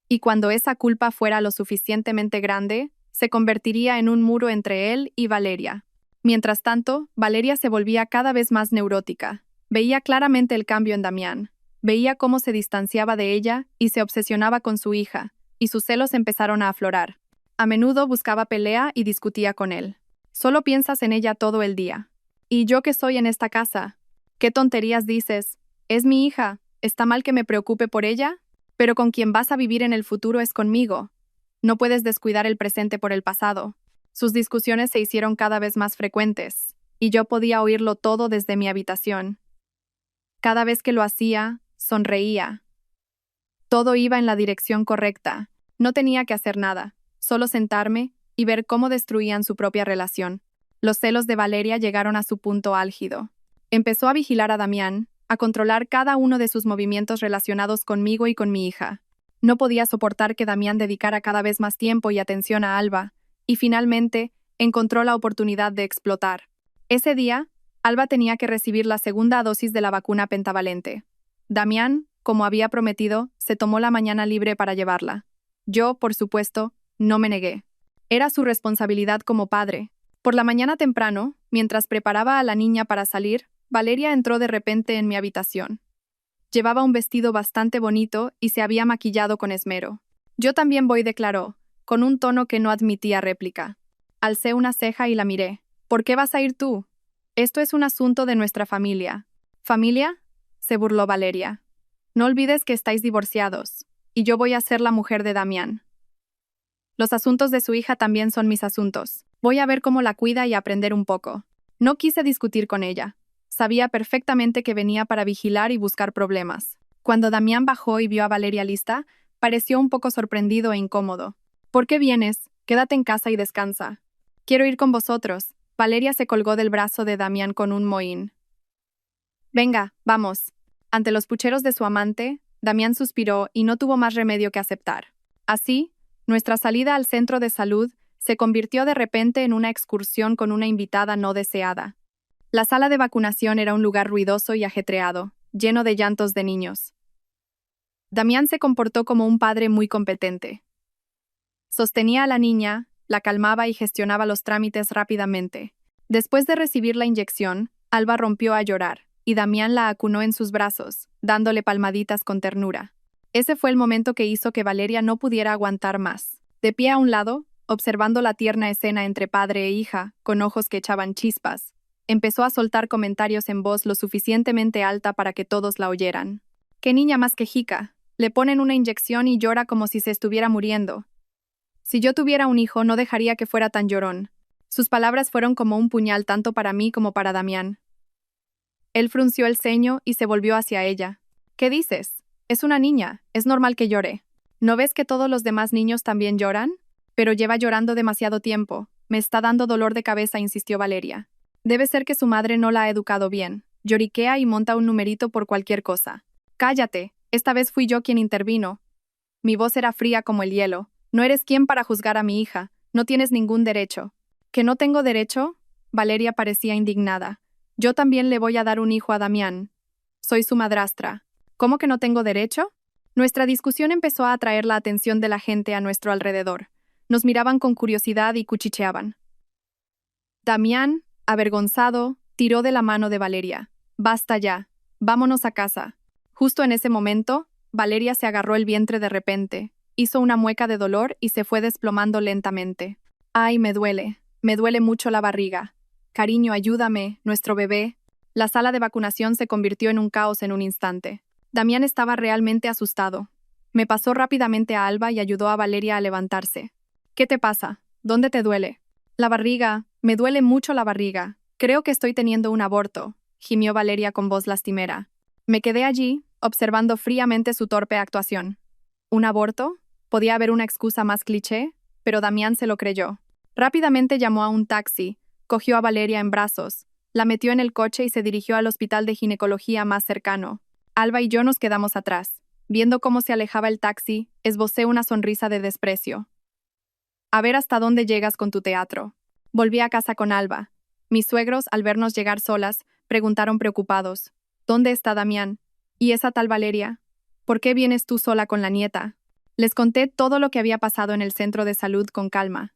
Y cuando esa culpa fuera lo suficientemente grande, se convertiría en un muro entre él y Valeria. Mientras tanto, Valeria se volvía cada vez más neurótica. Veía claramente el cambio en Damián. Veía cómo se distanciaba de ella y se obsesionaba con su hija, y sus celos empezaron a aflorar. A menudo buscaba pelea y discutía con él. «Solo piensas en ella todo el día. ¿Y yo qué soy en esta casa? ¿Qué tonterías dices? Es mi hija. ¿Está mal que me preocupe por ella? Pero con quien vas a vivir en el futuro es conmigo. No puedes descuidar el presente por el pasado». Sus discusiones se hicieron cada vez más frecuentes, y yo podía oírlo todo desde mi habitación. Cada vez que lo hacía, sonreía. Todo iba en la dirección correcta. No tenía que hacer nada, solo sentarme y ver cómo destruían su propia relación. Los celos de Valeria llegaron a su punto álgido. Empezó a vigilar a Damián, a controlar cada uno de sus movimientos relacionados conmigo y con mi hija. No podía soportar que Damián dedicara cada vez más tiempo y atención a Alba, y finalmente encontró la oportunidad de explotar. Ese día, Alba tenía que recibir la segunda dosis de la vacuna pentavalente. Damián, como había prometido, se tomó la mañana libre para llevarla. Yo, por supuesto, no me negué. Era su responsabilidad como padre. Por la mañana temprano, mientras preparaba a la niña para salir, Valeria entró de repente en mi habitación. Llevaba un vestido bastante bonito y se había maquillado con esmero. «Yo también voy», declaró, con un tono que no admitía réplica. Alcé una ceja y la miré. «¿Por qué vas a ir tú? Esto es un asunto de nuestra familia». «¿Familia?», se burló Valeria. «No olvides que estáis divorciados, y yo voy a ser la mujer de Damián. Los asuntos de su hija también son mis asuntos. Voy a ver cómo la cuida y aprender un poco». No quise discutir con ella. Sabía perfectamente que venía para vigilar y buscar problemas. Cuando Damián bajó y vio a Valeria lista, pareció un poco sorprendido e incómodo. «¿Por qué vienes? Quédate en casa y descansa». «Quiero ir con vosotros». Valeria se colgó del brazo de Damián con un mohín. «Venga, vamos». Ante los pucheros de su amante, Damián suspiró y no tuvo más remedio que aceptar. Así, nuestra salida al centro de salud se convirtió de repente en una excursión con una invitada no deseada. La sala de vacunación era un lugar ruidoso y ajetreado, lleno de llantos de niños. Damián se comportó como un padre muy competente. Sostenía a la niña, la calmaba y gestionaba los trámites rápidamente. Después de recibir la inyección, Alba rompió a llorar, y Damián la acunó en sus brazos, dándole palmaditas con ternura. Ese fue el momento que hizo que Valeria no pudiera aguantar más. De pie a un lado, observando la tierna escena entre padre e hija, con ojos que echaban chispas, empezó a soltar comentarios en voz lo suficientemente alta para que todos la oyeran. «¡Qué niña más quejica! Le ponen una inyección y llora como si se estuviera muriendo. Si yo tuviera un hijo, no dejaría que fuera tan llorón». Sus palabras fueron como un puñal tanto para mí como para Damián. Él frunció el ceño y se volvió hacia ella. «¿Qué dices? Es una niña, es normal que llore. ¿No ves que todos los demás niños también lloran? Pero lleva llorando demasiado tiempo. Me está dando dolor de cabeza», insistió Valeria. «Debe ser que su madre no la ha educado bien. Lloriquea y monta un numerito por cualquier cosa». «Cállate, esta vez fui yo quien intervino». Mi voz era fría como el hielo. «No eres quien para juzgar a mi hija. No tienes ningún derecho». «¿Que no tengo derecho?», Valeria parecía indignada. Yo también le voy a dar un hijo a Damián. Soy su madrastra. ¿Cómo que no tengo derecho? Nuestra discusión empezó a atraer la atención de la gente a nuestro alrededor. Nos miraban con curiosidad y cuchicheaban. Damián, avergonzado, tiró de la mano de Valeria. Basta ya. Vámonos a casa. Justo en ese momento, Valeria se agarró el vientre de repente, hizo una mueca de dolor y se fue desplomando lentamente. Ay, me duele mucho la barriga. Cariño, ayúdame, nuestro bebé. La sala de vacunación se convirtió en un caos en un instante. Damián estaba realmente asustado. Me pasó rápidamente a Alba y ayudó a Valeria a levantarse. ¿Qué te pasa? ¿Dónde te duele? La barriga. Me duele mucho la barriga. Creo que estoy teniendo un aborto, gimió Valeria con voz lastimera. Me quedé allí, observando fríamente su torpe actuación. ¿Un aborto? Podía haber una excusa más cliché, pero Damián se lo creyó. Rápidamente llamó a un taxi, cogió a Valeria en brazos, la metió en el coche y se dirigió al hospital de ginecología más cercano. Alba y yo nos quedamos atrás. Viendo cómo se alejaba el taxi, esbocé una sonrisa de desprecio. A ver hasta dónde llegas con tu teatro. Volví a casa con Alba. Mis suegros, al vernos llegar solas, preguntaron preocupados. ¿Dónde está Damián? ¿Y esa tal Valeria? ¿Por qué vienes tú sola con la nieta? Les conté todo lo que había pasado en el centro de salud con calma.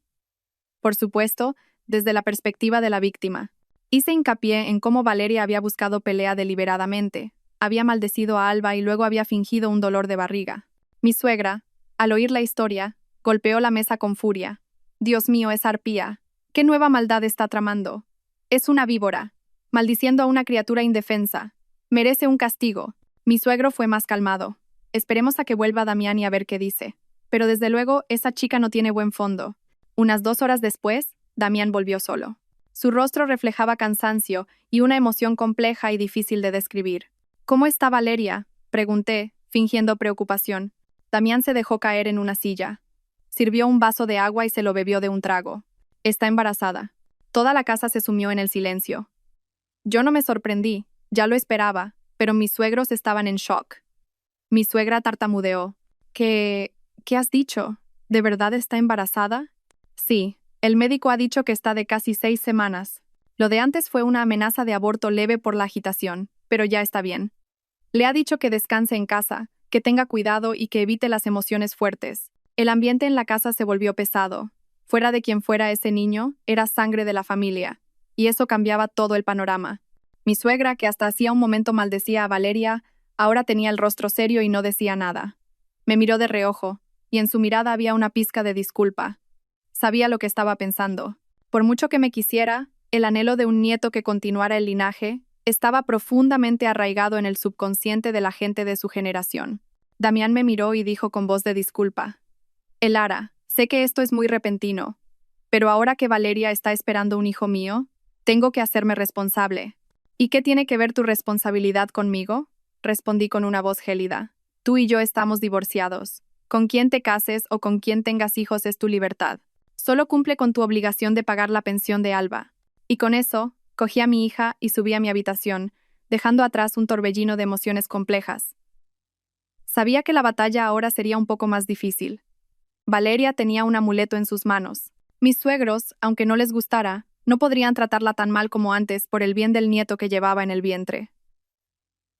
Por supuesto, desde la perspectiva de la víctima. Hice hincapié en cómo Valeria había buscado pelea deliberadamente, había maldecido a Alba y luego había fingido un dolor de barriga. Mi suegra, al oír la historia, golpeó la mesa con furia. Dios mío, es arpía. ¿Qué nueva maldad está tramando? Es una víbora, maldiciendo a una criatura indefensa. Merece un castigo. Mi suegro fue más calmado. Esperemos a que vuelva Damián y a ver qué dice. Pero desde luego, esa chica no tiene buen fondo. Unas 2 horas después, Damián volvió solo. Su rostro reflejaba cansancio y una emoción compleja y difícil de describir. ¿Cómo está Valeria?, pregunté, fingiendo preocupación. Damián se dejó caer en una silla. Sirvió un vaso de agua y se lo bebió de un trago. Está embarazada. Toda la casa se sumió en el silencio. Yo no me sorprendí, ya lo esperaba, pero mis suegros estaban en shock. Mi suegra tartamudeó. ¿Qué has dicho? ¿De verdad está embarazada? Sí, el médico ha dicho que está de casi 6 semanas. Lo de antes fue una amenaza de aborto leve por la agitación, pero ya está bien. Le ha dicho que descanse en casa, que tenga cuidado y que evite las emociones fuertes. El ambiente en la casa se volvió pesado. Fuera de quien fuera ese niño, era sangre de la familia, y eso cambiaba todo el panorama. Mi suegra, que hasta hacía un momento maldecía a Valeria, ahora tenía el rostro serio y no decía nada. Me miró de reojo, y en su mirada había una pizca de disculpa. Sabía lo que estaba pensando. Por mucho que me quisiera, el anhelo de un nieto que continuara el linaje estaba profundamente arraigado en el subconsciente de la gente de su generación. Damián me miró y dijo con voz de disculpa. Elara, sé que esto es muy repentino, pero ahora que Valeria está esperando un hijo mío, tengo que hacerme responsable. ¿Y qué tiene que ver tu responsabilidad conmigo? Respondí con una voz gélida. Tú y yo estamos divorciados. Con quien te cases o con quien tengas hijos es tu libertad. Solo cumple con tu obligación de pagar la pensión de Alba. Y con eso, cogí a mi hija y subí a mi habitación, dejando atrás un torbellino de emociones complejas. Sabía que la batalla ahora sería un poco más difícil. Valeria tenía un amuleto en sus manos. Mis suegros, aunque no les gustara, no podrían tratarla tan mal como antes por el bien del nieto que llevaba en el vientre.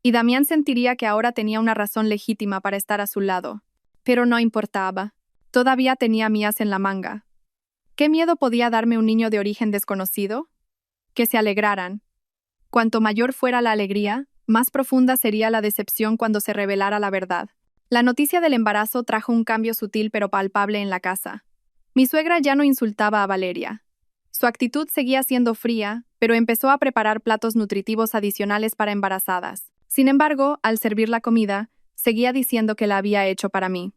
Y Damián sentiría que ahora tenía una razón legítima para estar a su lado. Pero no importaba. Todavía tenía mías en la manga. ¿Qué miedo podía darme un niño de origen desconocido? Que se alegraran. Cuanto mayor fuera la alegría, más profunda sería la decepción cuando se revelara la verdad. La noticia del embarazo trajo un cambio sutil pero palpable en la casa. Mi suegra ya no insultaba a Valeria. Su actitud seguía siendo fría, pero empezó a preparar platos nutritivos adicionales para embarazadas. Sin embargo, al servir la comida, seguía diciendo que la había hecho para mí.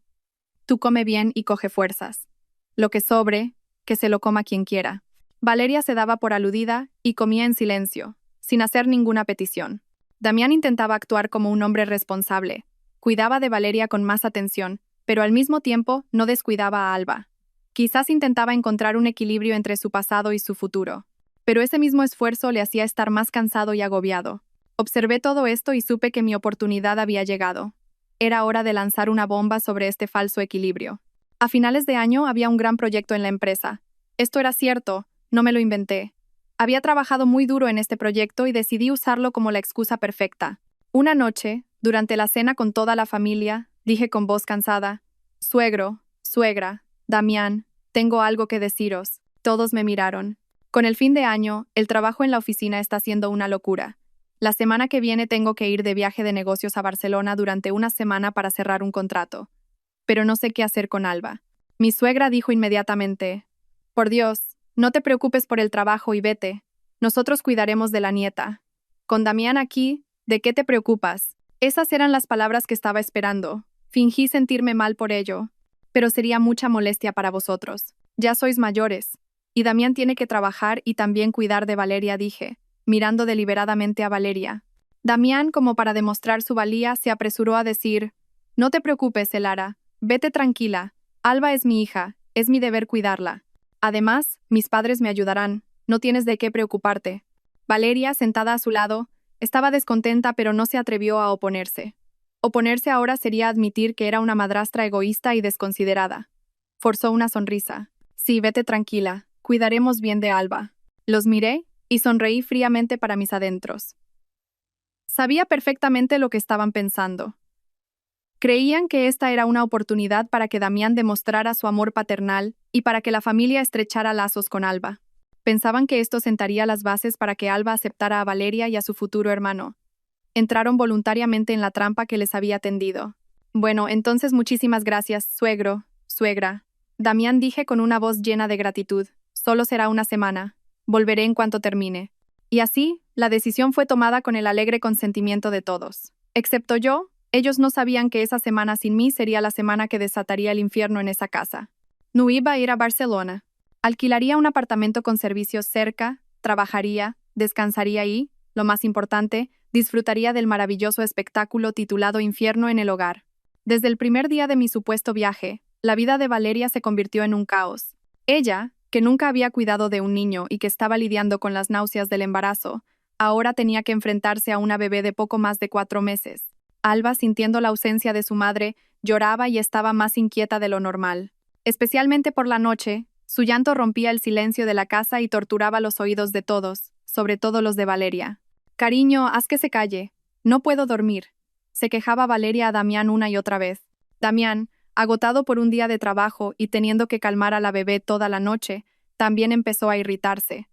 Tú come bien y coge fuerzas. Lo que sobre, que se lo coma quien quiera. Valeria se daba por aludida y comía en silencio, sin hacer ninguna petición. Damián intentaba actuar como un hombre responsable. Cuidaba de Valeria con más atención, pero al mismo tiempo no descuidaba a Alba. Quizás intentaba encontrar un equilibrio entre su pasado y su futuro. Pero ese mismo esfuerzo le hacía estar más cansado y agobiado. Observé todo esto y supe que mi oportunidad había llegado. Era hora de lanzar una bomba sobre este falso equilibrio. A finales de año había un gran proyecto en la empresa. Esto era cierto, no me lo inventé. Había trabajado muy duro en este proyecto y decidí usarlo como la excusa perfecta. Una noche, durante la cena con toda la familia, dije con voz cansada: «Suegro, suegra, Damián, tengo algo que deciros». Todos me miraron. Con el fin de año, el trabajo en la oficina está siendo una locura. La semana que viene tengo que ir de viaje de negocios a Barcelona durante una semana para cerrar un contrato. Pero no sé qué hacer con Alba. Mi suegra dijo inmediatamente: «Por Dios, no te preocupes por el trabajo y vete. Nosotros cuidaremos de la nieta. Con Damián aquí, ¿de qué te preocupas?». Esas eran las palabras que estaba esperando. Fingí sentirme mal por ello. Pero sería mucha molestia para vosotros. Ya sois mayores. Y Damián tiene que trabajar y también cuidar de Valeria, dije, mirando deliberadamente a Valeria. Damián, como para demostrar su valía, se apresuró a decir: «No te preocupes, Elara. Vete tranquila. Alba es mi hija. Es mi deber cuidarla. Además, mis padres me ayudarán. No tienes de qué preocuparte». Valeria, sentada a su lado, estaba descontenta, pero no se atrevió a oponerse. Oponerse ahora sería admitir que era una madrastra egoísta y desconsiderada. Forzó una sonrisa. «Sí, vete tranquila. Cuidaremos bien de Alba». Los miré y sonreí fríamente para mis adentros. Sabía perfectamente lo que estaban pensando. Creían que esta era una oportunidad para que Damián demostrara su amor paternal y para que la familia estrechara lazos con Alba. Pensaban que esto sentaría las bases para que Alba aceptara a Valeria y a su futuro hermano. Entraron voluntariamente en la trampa que les había tendido. «Bueno, entonces muchísimas gracias, suegro, suegra». Damián, dije con una voz llena de gratitud. «Solo será una semana. Volveré en cuanto termine». Y así, la decisión fue tomada con el alegre consentimiento de todos. Excepto yo, ellos no sabían que esa semana sin mí sería la semana que desataría el infierno en esa casa. No iba a ir a Barcelona. Alquilaría un apartamento con servicios cerca, trabajaría, descansaría y, lo más importante, disfrutaría del maravilloso espectáculo titulado Infierno en el hogar. Desde el primer día de mi supuesto viaje, la vida de Valeria se convirtió en un caos. Ella, que nunca había cuidado de un niño y que estaba lidiando con las náuseas del embarazo, ahora tenía que enfrentarse a una bebé de poco más de 4 meses. Alba, sintiendo la ausencia de su madre, lloraba y estaba más inquieta de lo normal. Especialmente por la noche, su llanto rompía el silencio de la casa y torturaba los oídos de todos, sobre todo los de Valeria. «Cariño, haz que se calle. No puedo dormir», se quejaba Valeria a Damián una y otra vez. Damián, agotado por un día de trabajo y teniendo que calmar a la bebé toda la noche, también empezó a irritarse.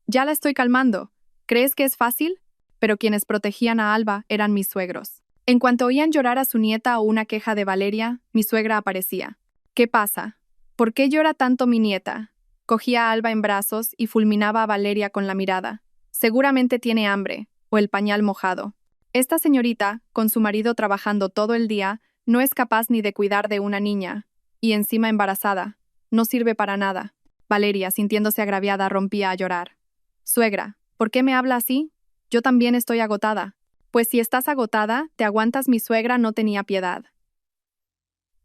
«Ya la estoy calmando. ¿Crees que es fácil?». Pero quienes protegían a Alba eran mis suegros. En cuanto oían llorar a su nieta o una queja de Valeria, mi suegra aparecía. «¿Qué pasa? ¿Por qué llora tanto mi nieta?». Cogía a Alba en brazos y fulminaba a Valeria con la mirada. «Seguramente tiene hambre, o el pañal mojado. Esta señorita, con su marido trabajando todo el día, no es capaz ni de cuidar de una niña, y encima embarazada. No sirve para nada». Valeria, sintiéndose agraviada, rompía a llorar. «Suegra, ¿por qué me habla así? Yo también estoy agotada». «Pues si estás agotada, te aguantas». Mi suegra no tenía piedad.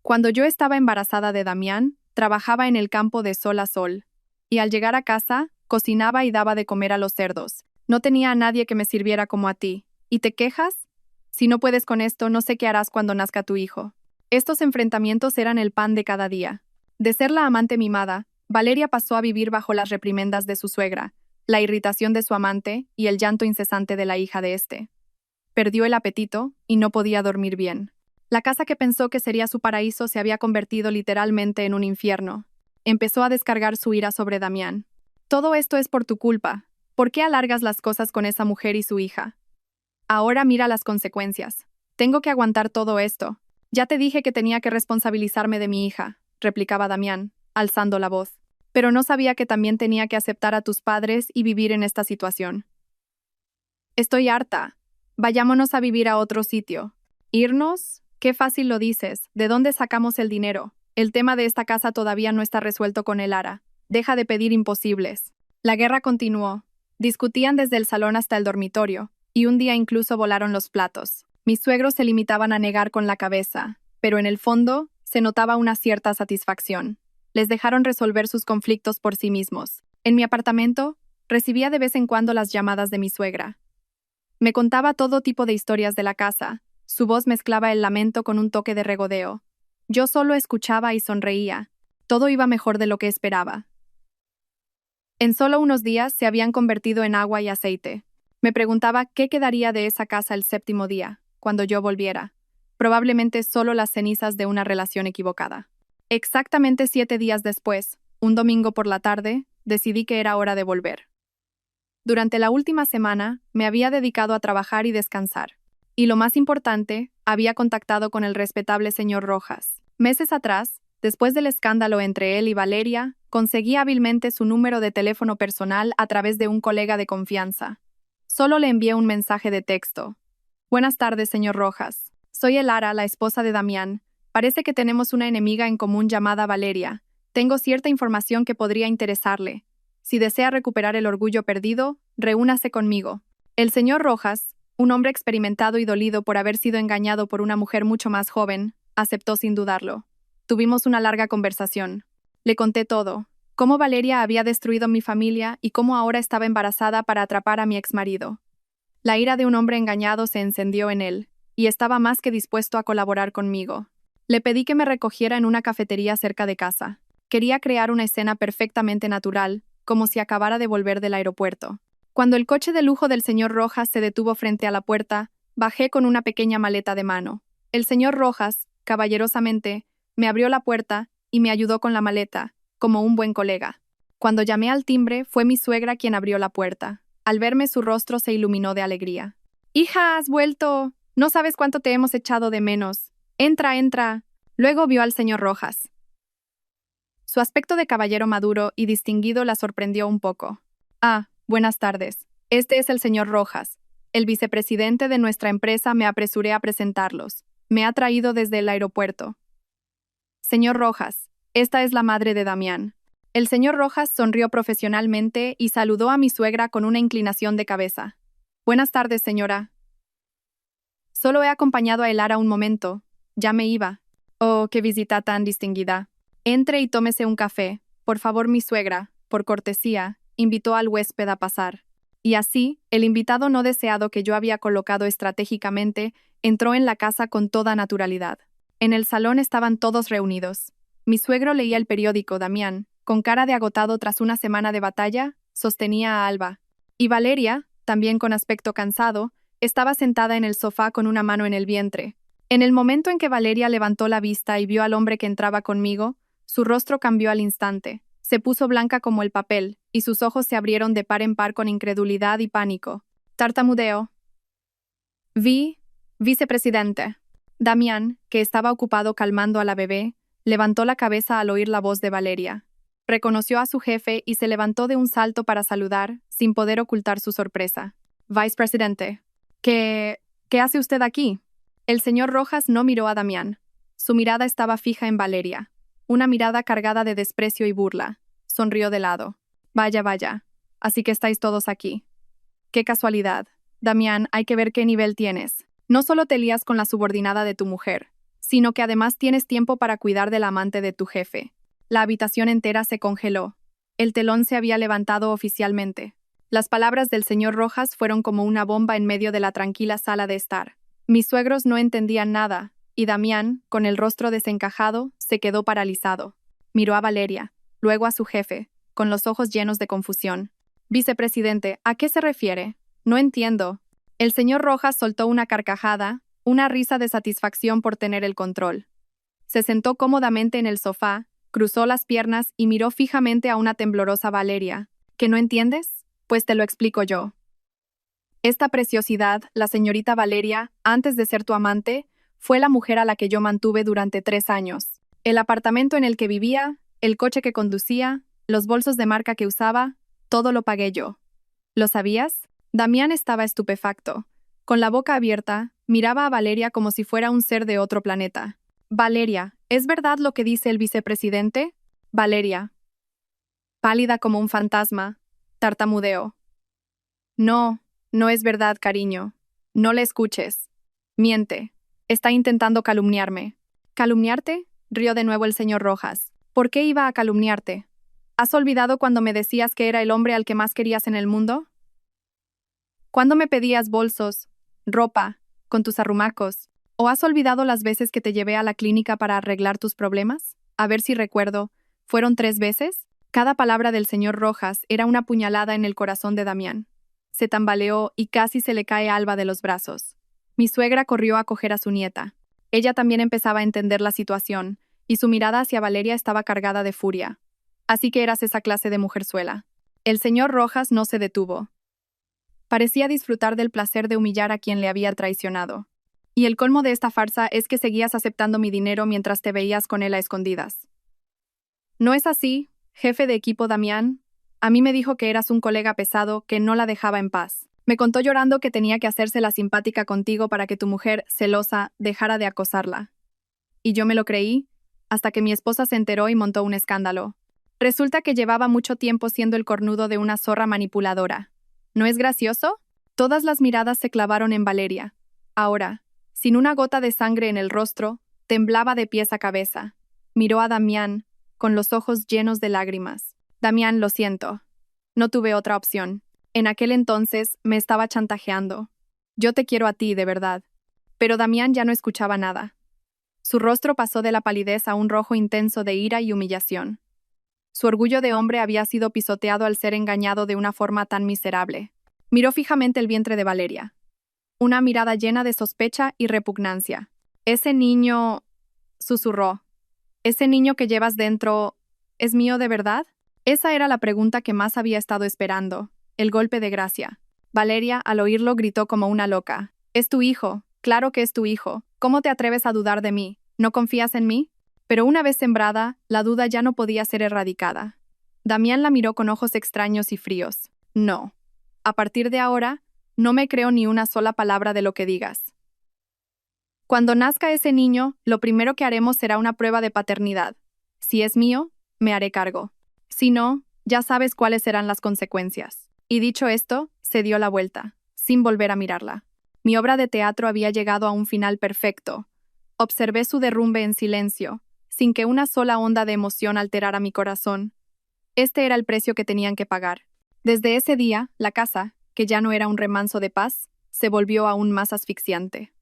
Cuando yo estaba embarazada de Damián, trabajaba en el campo de sol a sol, y al llegar a casa, cocinaba y daba de comer a los cerdos. No tenía a nadie que me sirviera como a ti. ¿Y te quejas? Si no puedes con esto, no sé qué harás cuando nazca tu hijo. Estos enfrentamientos eran el pan de cada día. De ser la amante mimada, Valeria pasó a vivir bajo las reprimendas de su suegra, la irritación de su amante y el llanto incesante de la hija de éste. Perdió el apetito y no podía dormir bien. La casa que pensó que sería su paraíso se había convertido literalmente en un infierno. Empezó a descargar su ira sobre Damián. «Todo esto es por tu culpa. ¿Por qué alargas las cosas con esa mujer y su hija? Ahora mira las consecuencias. Tengo que aguantar todo esto. Ya te dije que tenía que responsabilizarme de mi hija», replicaba Damián, alzando la voz. «Pero no sabía que también tenía que aceptar a tus padres y vivir en esta situación. Estoy harta. Vayámonos a vivir a otro sitio». «¿Irnos? Qué fácil lo dices. ¿De dónde sacamos el dinero? El tema de esta casa todavía no está resuelto con Elara. Deja de pedir imposibles». La guerra continuó. Discutían desde el salón hasta el dormitorio, y un día incluso volaron los platos. Mis suegros se limitaban a negar con la cabeza, pero en el fondo se notaba una cierta satisfacción. Les dejaron resolver sus conflictos por sí mismos. En mi apartamento, recibía de vez en cuando las llamadas de mi suegra. Me contaba todo tipo de historias de la casa. Su voz mezclaba el lamento con un toque de regodeo. Yo solo escuchaba y sonreía. Todo iba mejor de lo que esperaba. En solo unos días se habían convertido en agua y aceite. Me preguntaba qué quedaría de esa casa el séptimo día, cuando yo volviera. Probablemente solo las cenizas de una relación equivocada. Exactamente 7 días después, un domingo por la tarde, decidí que era hora de volver. Durante la última semana, me había dedicado a trabajar y descansar. Y lo más importante, había contactado con el respetable señor Rojas. Meses atrás, después del escándalo entre él y Valeria, conseguí hábilmente su número de teléfono personal a través de un colega de confianza. Solo le envié un mensaje de texto. Buenas tardes, señor Rojas. Soy Elara, la esposa de Damián. Parece que tenemos una enemiga en común llamada Valeria. Tengo cierta información que podría interesarle. Si desea recuperar el orgullo perdido, reúnase conmigo. El señor Rojas, un hombre experimentado y dolido por haber sido engañado por una mujer mucho más joven, aceptó sin dudarlo. Tuvimos una larga conversación. Le conté todo, cómo Valeria había destruido mi familia y cómo ahora estaba embarazada para atrapar a mi exmarido. La ira de un hombre engañado se encendió en él, y estaba más que dispuesto a colaborar conmigo. Le pedí que me recogiera en una cafetería cerca de casa. Quería crear una escena perfectamente natural, como si acabara de volver del aeropuerto. Cuando el coche de lujo del señor Rojas se detuvo frente a la puerta, bajé con una pequeña maleta de mano. El señor Rojas, caballerosamente, me abrió la puerta y me ayudó con la maleta, como un buen colega. Cuando llamé al timbre, fue mi suegra quien abrió la puerta. Al verme, su rostro se iluminó de alegría. «Hija, has vuelto. No sabes cuánto te hemos echado de menos. Entra, entra». Luego vio al señor Rojas. Su aspecto de caballero maduro y distinguido la sorprendió un poco. «Ah, buenas tardes. Este es el señor Rojas. El vicepresidente de nuestra empresa, me apresuré a presentarlos. Me ha traído desde el aeropuerto». «Señor Rojas, esta es la madre de Damián». El señor Rojas sonrió profesionalmente y saludó a mi suegra con una inclinación de cabeza. «Buenas tardes, señora». «Solo he acompañado a Elara un momento. Ya me iba». «Oh, qué visita tan distinguida. Entre y tómese un café. Por favor, mi suegra, por cortesía, invitó al huésped a pasar». Y así, el invitado no deseado que yo había colocado estratégicamente, entró en la casa con toda naturalidad. En el salón estaban todos reunidos. Mi suegro leía el periódico, Damián, con cara de agotado tras una semana de batalla, sostenía a Alba. Y Valeria, también con aspecto cansado, estaba sentada en el sofá con una mano en el vientre. En el momento en que Valeria levantó la vista y vio al hombre que entraba conmigo, su rostro cambió al instante. Se puso blanca como el papel, y sus ojos se abrieron de par en par con incredulidad y pánico. Tartamudeó. Vicepresidente. Damián, que estaba ocupado calmando a la bebé, levantó la cabeza al oír la voz de Valeria. Reconoció a su jefe y se levantó de un salto para saludar, sin poder ocultar su sorpresa. Vicepresidente. ¿Qué hace usted aquí? El señor Rojas no miró a Damián. Su mirada estaba fija en Valeria. Una mirada cargada de desprecio y burla. Sonrió de lado. Vaya, vaya. Así que estáis todos aquí. Qué casualidad. Damián, hay que ver qué nivel tienes. No solo te lías con la subordinada de tu mujer, sino que además tienes tiempo para cuidar del amante de tu jefe. La habitación entera se congeló. El telón se había levantado oficialmente. Las palabras del señor Rojas fueron como una bomba en medio de la tranquila sala de estar. Mis suegros no entendían nada, y Damián, con el rostro desencajado, se quedó paralizado. Miró a Valeria, luego a su jefe, con los ojos llenos de confusión. Vicepresidente, ¿a qué se refiere? No entiendo. El señor Rojas soltó una carcajada, una risa de satisfacción por tener el control. Se sentó cómodamente en el sofá, cruzó las piernas y miró fijamente a una temblorosa Valeria. ¿Que no entiendes? Pues te lo explico yo. Esta preciosidad, la señorita Valeria, antes de ser tu amante, fue la mujer a la que yo mantuve durante 3 años. El apartamento en el que vivía, el coche que conducía, los bolsos de marca que usaba, todo lo pagué yo. ¿Lo sabías? Damián estaba estupefacto. Con la boca abierta, miraba a Valeria como si fuera un ser de otro planeta. Valeria, ¿es verdad lo que dice el vicepresidente? Valeria. Pálida como un fantasma, tartamudeó. No, no es verdad, cariño. No le escuches. Miente. Está intentando calumniarme. ¿Calumniarte? Rió de nuevo el señor Rojas. ¿Por qué iba a calumniarte? ¿Has olvidado cuando me decías que era el hombre al que más querías en el mundo? ¿Cuándo me pedías bolsos, ropa, con tus arrumacos? ¿O has olvidado las veces que te llevé a la clínica para arreglar tus problemas? A ver si recuerdo. ¿Fueron 3 veces? Cada palabra del señor Rojas era una puñalada en el corazón de Damián. Se tambaleó y casi se le cae Alba de los brazos. Mi suegra corrió a coger a su nieta. Ella también empezaba a entender la situación, y su mirada hacia Valeria estaba cargada de furia. Así que eras esa clase de mujerzuela. El señor Rojas no se detuvo. Parecía disfrutar del placer de humillar a quien le había traicionado. Y el colmo de esta farsa es que seguías aceptando mi dinero mientras te veías con él a escondidas. ¿No es así, jefe de equipo Damián? A mí me dijo que eras un colega pesado que no la dejaba en paz. Me contó llorando que tenía que hacerse la simpática contigo para que tu mujer, celosa, dejara de acosarla. Y yo me lo creí, hasta que mi esposa se enteró y montó un escándalo. Resulta que llevaba mucho tiempo siendo el cornudo de una zorra manipuladora. ¿No es gracioso? Todas las miradas se clavaron en Valeria. Ahora, sin una gota de sangre en el rostro, temblaba de pies a cabeza. Miró a Damián, con los ojos llenos de lágrimas. Damián, lo siento. No tuve otra opción. En aquel entonces me estaba chantajeando. Yo te quiero a ti, de verdad. Pero Damián ya no escuchaba nada. Su rostro pasó de la palidez a un rojo intenso de ira y humillación. Su orgullo de hombre había sido pisoteado al ser engañado de una forma tan miserable. Miró fijamente el vientre de Valeria. Una mirada llena de sospecha y repugnancia. Ese niño... susurró. ¿Ese niño que llevas dentro... es mío de verdad? Esa era la pregunta que más había estado esperando. El golpe de gracia. Valeria, al oírlo, gritó como una loca. «Es tu hijo. Claro que es tu hijo. ¿Cómo te atreves a dudar de mí? ¿No confías en mí?» Pero una vez sembrada, la duda ya no podía ser erradicada. Damián la miró con ojos extraños y fríos. «No. A partir de ahora, no me creo ni una sola palabra de lo que digas. Cuando nazca ese niño, lo primero que haremos será una prueba de paternidad. Si es mío, me haré cargo. Si no, ya sabes cuáles serán las consecuencias». Y dicho esto, se dio la vuelta, sin volver a mirarla. Mi obra de teatro había llegado a un final perfecto. Observé su derrumbe en silencio, sin que una sola onda de emoción alterara mi corazón. Este era el precio que tenían que pagar. Desde ese día, la casa, que ya no era un remanso de paz, se volvió aún más asfixiante.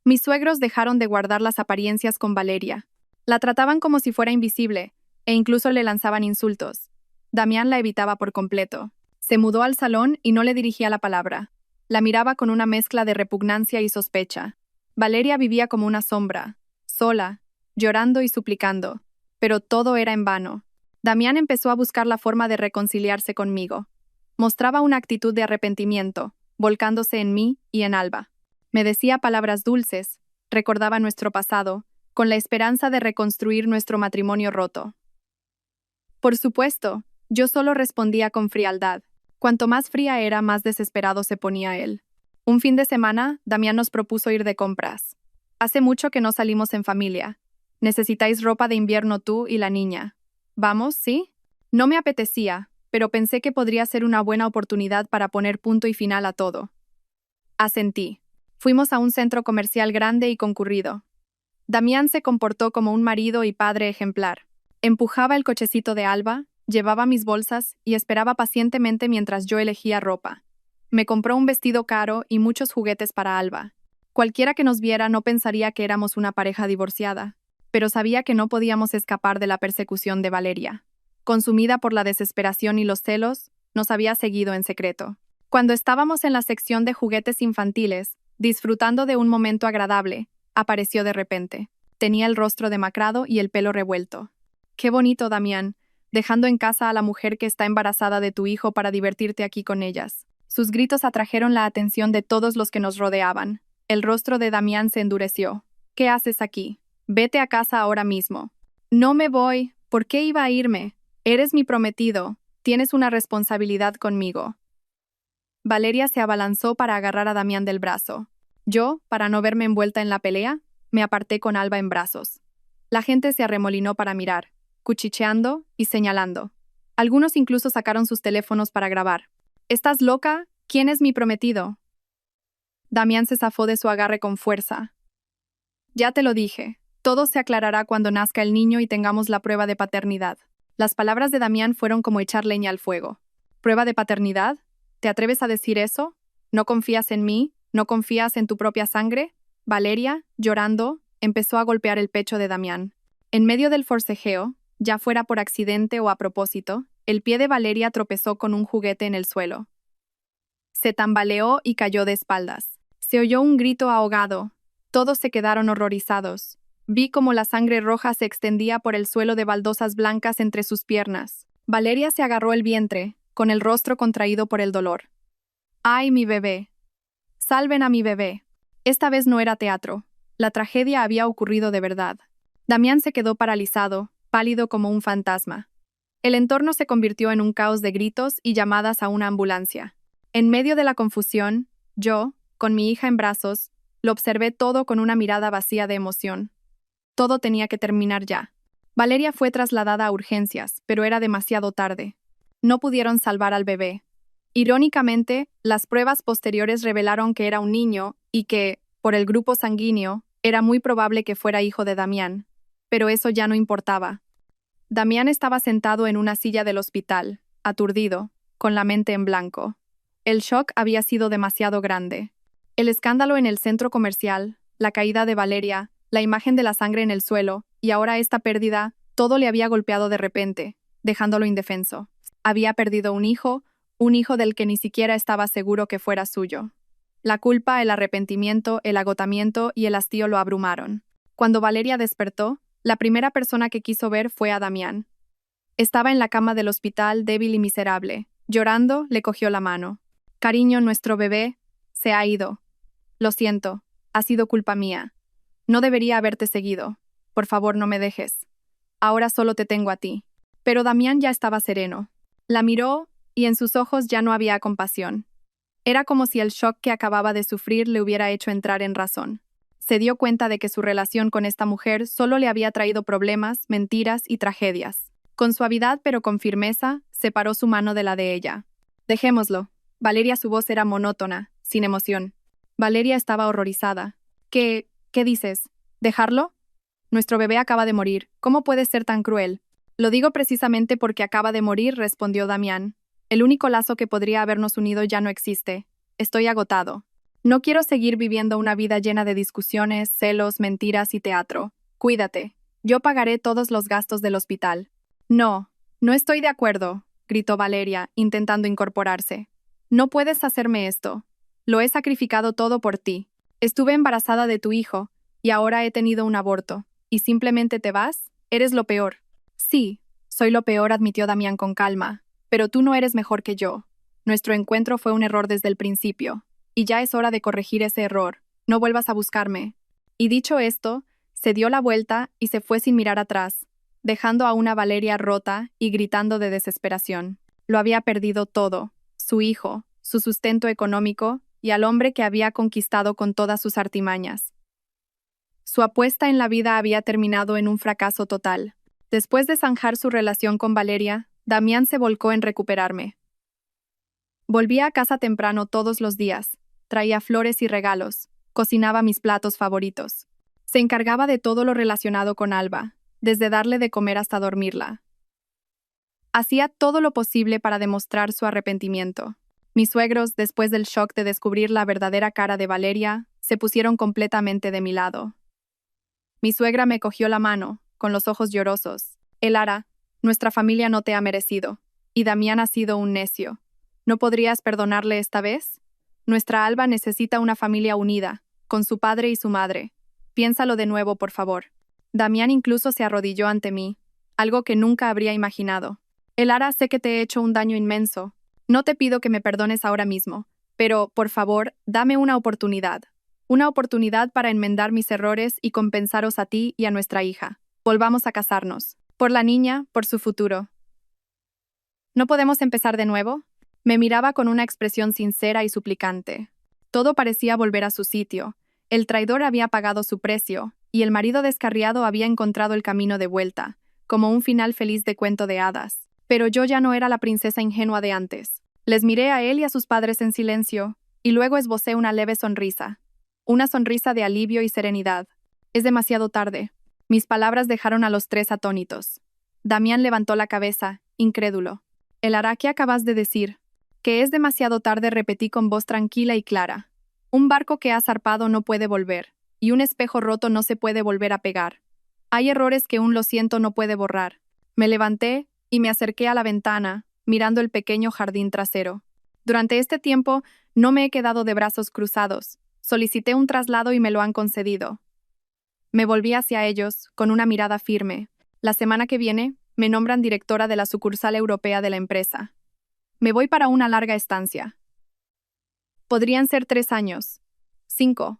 Mis suegros dejaron de guardar las apariencias con Valeria. La trataban como si fuera invisible, e incluso le lanzaban insultos. Damián la evitaba por completo. Se mudó al salón y no le dirigía la palabra. La miraba con una mezcla de repugnancia y sospecha. Valeria vivía como una sombra, sola, llorando y suplicando. Pero todo era en vano. Damián empezó a buscar la forma de reconciliarse conmigo. Mostraba una actitud de arrepentimiento, volcándose en mí y en Alba. Me decía palabras dulces, recordaba nuestro pasado, con la esperanza de reconstruir nuestro matrimonio roto. Por supuesto, yo solo respondía con frialdad. Cuanto más fría era, más desesperado se ponía él. Un fin de semana, Damián nos propuso ir de compras. «Hace mucho que no salimos en familia. Necesitáis ropa de invierno tú y la niña. ¿Vamos, sí?» No me apetecía, pero pensé que podría ser una buena oportunidad para poner punto y final a todo. Asentí. Fuimos a un centro comercial grande y concurrido. Damián se comportó como un marido y padre ejemplar. Empujaba el cochecito de Alba, llevaba mis bolsas y esperaba pacientemente mientras yo elegía ropa. Me compró un vestido caro y muchos juguetes para Alba. Cualquiera que nos viera no pensaría que éramos una pareja divorciada, pero sabía que no podíamos escapar de la persecución de Valeria. Consumida por la desesperación y los celos, nos había seguido en secreto. Cuando estábamos en la sección de juguetes infantiles, disfrutando de un momento agradable, apareció de repente. Tenía el rostro demacrado y el pelo revuelto. «Qué bonito, Damián, dejando en casa a la mujer que está embarazada de tu hijo para divertirte aquí con ellas». Sus gritos atrajeron la atención de todos los que nos rodeaban. El rostro de Damián se endureció. «¿Qué haces aquí? Vete a casa ahora mismo». «No me voy. ¿Por qué iba a irme? Eres mi prometido. Tienes una responsabilidad conmigo». Valeria se abalanzó para agarrar a Damián del brazo. Yo, para no verme envuelta en la pelea, me aparté con Alba en brazos. La gente se arremolinó para mirar, cuchicheando y señalando. Algunos incluso sacaron sus teléfonos para grabar. «¿Estás loca? ¿Quién es mi prometido?» Damián se zafó de su agarre con fuerza. «Ya te lo dije. Todo se aclarará cuando nazca el niño y tengamos la prueba de paternidad». Las palabras de Damián fueron como echar leña al fuego. «¿Prueba de paternidad? ¿Te atreves a decir eso? ¿No confías en mí? ¿No confías en tu propia sangre?» Valeria, llorando, empezó a golpear el pecho de Damián. En medio del forcejeo, Ya fuera por accidente o a propósito, el pie de Valeria tropezó con un juguete en el suelo. Se tambaleó y cayó de espaldas. Se oyó un grito ahogado. Todos se quedaron horrorizados. Vi cómo la sangre roja se extendía por el suelo de baldosas blancas entre sus piernas. Valeria se agarró el vientre, con el rostro contraído por el dolor. ¡Ay, mi bebé! ¡Salven a mi bebé! Esta vez no era teatro. La tragedia había ocurrido de verdad. Damián se quedó paralizado, pálido como un fantasma. El entorno se convirtió en un caos de gritos y llamadas a una ambulancia. En medio de la confusión, yo, con mi hija en brazos, lo observé todo con una mirada vacía de emoción. Todo tenía que terminar ya. Valeria fue trasladada a urgencias, pero era demasiado tarde. No pudieron salvar al bebé. Irónicamente, las pruebas posteriores revelaron que era un niño y que, por el grupo sanguíneo, era muy probable que fuera hijo de Damián. Pero eso ya no importaba. Damián estaba sentado en una silla del hospital, aturdido, con la mente en blanco. El shock había sido demasiado grande. El escándalo en el centro comercial, la caída de Valeria, la imagen de la sangre en el suelo, y ahora esta pérdida, todo le había golpeado de repente, dejándolo indefenso. Había perdido un hijo del que ni siquiera estaba seguro que fuera suyo. La culpa, el arrepentimiento, el agotamiento y el hastío lo abrumaron. Cuando Valeria despertó, la primera persona que quiso ver fue a Damián. Estaba en la cama del hospital, débil y miserable. Llorando, le cogió la mano. «Cariño, nuestro bebé se ha ido. Lo siento, ha sido culpa mía. No debería haberte seguido. Por favor, no me dejes. Ahora solo te tengo a ti». Pero Damián ya estaba sereno. La miró y en sus ojos ya no había compasión. Era como si el shock que acababa de sufrir le hubiera hecho entrar en razón. Se dio cuenta de que su relación con esta mujer solo le había traído problemas, mentiras y tragedias. Con suavidad pero con firmeza, separó su mano de la de ella. «Dejémoslo». Valeria, su voz era monótona, sin emoción. Valeria estaba horrorizada. ¿Qué dices? ¿Dejarlo? Nuestro bebé acaba de morir. ¿Cómo puedes ser tan cruel? Lo digo precisamente porque acaba de morir, respondió Damián. El único lazo que podría habernos unido ya no existe. Estoy agotado. No quiero seguir viviendo una vida llena de discusiones, celos, mentiras y teatro. Cuídate. Yo pagaré todos los gastos del hospital. No estoy de acuerdo, gritó Valeria, intentando incorporarse. No puedes hacerme esto. Lo he sacrificado todo por ti. Estuve embarazada de tu hijo, y ahora he tenido un aborto. ¿Y simplemente te vas? Eres lo peor. Sí, soy lo peor, admitió Damián con calma. Pero tú no eres mejor que yo. Nuestro encuentro fue un error desde el principio. Y ya es hora de corregir ese error. No vuelvas a buscarme. Y dicho esto, se dio la vuelta y se fue sin mirar atrás, dejando a una Valeria rota y gritando de desesperación. Lo había perdido todo: su hijo, su sustento económico y al hombre que había conquistado con todas sus artimañas. Su apuesta en la vida había terminado en un fracaso total. Después de zanjar su relación con Valeria, Damián se volcó en recuperarme. Volvía a casa temprano todos los días, traía flores y regalos, cocinaba mis platos favoritos. Se encargaba de todo lo relacionado con Alba, desde darle de comer hasta dormirla. Hacía todo lo posible para demostrar su arrepentimiento. Mis suegros, después del shock de descubrir la verdadera cara de Valeria, se pusieron completamente de mi lado. Mi suegra me cogió la mano, con los ojos llorosos. «Elara, nuestra familia no te ha merecido, y Damián ha sido un necio. ¿No podrías perdonarle esta vez? Nuestra Alba necesita una familia unida, con su padre y su madre. Piénsalo de nuevo, por favor». Damián incluso se arrodilló ante mí, algo que nunca habría imaginado. «Elara, sé que te he hecho un daño inmenso. No te pido que me perdones ahora mismo, pero, por favor, dame una oportunidad. Una oportunidad para enmendar mis errores y compensaros a ti y a nuestra hija. Volvamos a casarnos. Por la niña, por su futuro». «¿No podemos empezar de nuevo?». Me miraba con una expresión sincera y suplicante. Todo parecía volver a su sitio. El traidor había pagado su precio, y el marido descarriado había encontrado el camino de vuelta, como un final feliz de cuento de hadas. Pero yo ya no era la princesa ingenua de antes. Les miré a él y a sus padres en silencio, y luego esbocé una leve sonrisa. Una sonrisa de alivio y serenidad. Es demasiado tarde. Mis palabras dejaron a los tres atónitos. Damián levantó la cabeza, incrédulo. «Elara, ¿qué acabas de decir?» «Que es demasiado tarde», repetí con voz tranquila y clara. «Un barco que ha zarpado no puede volver, y un espejo roto no se puede volver a pegar. Hay errores que un lo siento no puede borrar. Me levanté y me acerqué a la ventana, mirando el pequeño jardín trasero. Durante este tiempo no me he quedado de brazos cruzados. Solicité un traslado y me lo han concedido. Me volví hacia ellos con una mirada firme. La semana que viene me nombran directora de la sucursal europea de la empresa. Me voy para una larga estancia. Podrían ser 3 años, 5,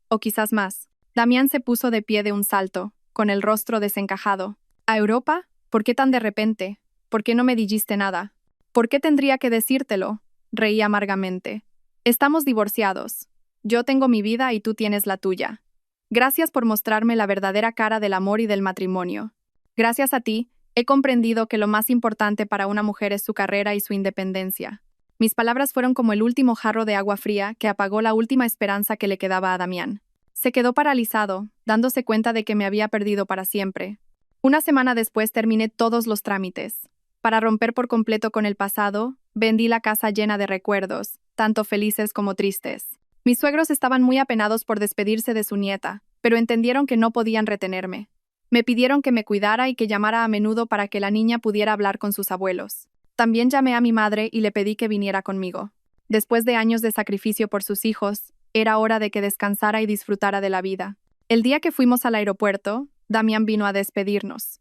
o quizás más. Damián se puso de pie de un salto, con el rostro desencajado. ¿A Europa? ¿Por qué tan de repente? ¿Por qué no me dijiste nada? ¿Por qué tendría que decírtelo? Reí amargamente. Estamos divorciados. Yo tengo mi vida y tú tienes la tuya. Gracias por mostrarme la verdadera cara del amor y del matrimonio. Gracias a ti, he comprendido que lo más importante para una mujer es su carrera y su independencia. Mis palabras fueron como el último jarro de agua fría que apagó la última esperanza que le quedaba a Damián. Se quedó paralizado, dándose cuenta de que me había perdido para siempre. Una semana después terminé todos los trámites. Para romper por completo con el pasado, vendí la casa llena de recuerdos, tanto felices como tristes. Mis suegros estaban muy apenados por despedirse de su nieta, pero entendieron que no podían retenerme. Me pidieron que me cuidara y que llamara a menudo para que la niña pudiera hablar con sus abuelos. También llamé a mi madre y le pedí que viniera conmigo. Después de años de sacrificio por sus hijos, era hora de que descansara y disfrutara de la vida. El día que fuimos al aeropuerto, Damián vino a despedirnos.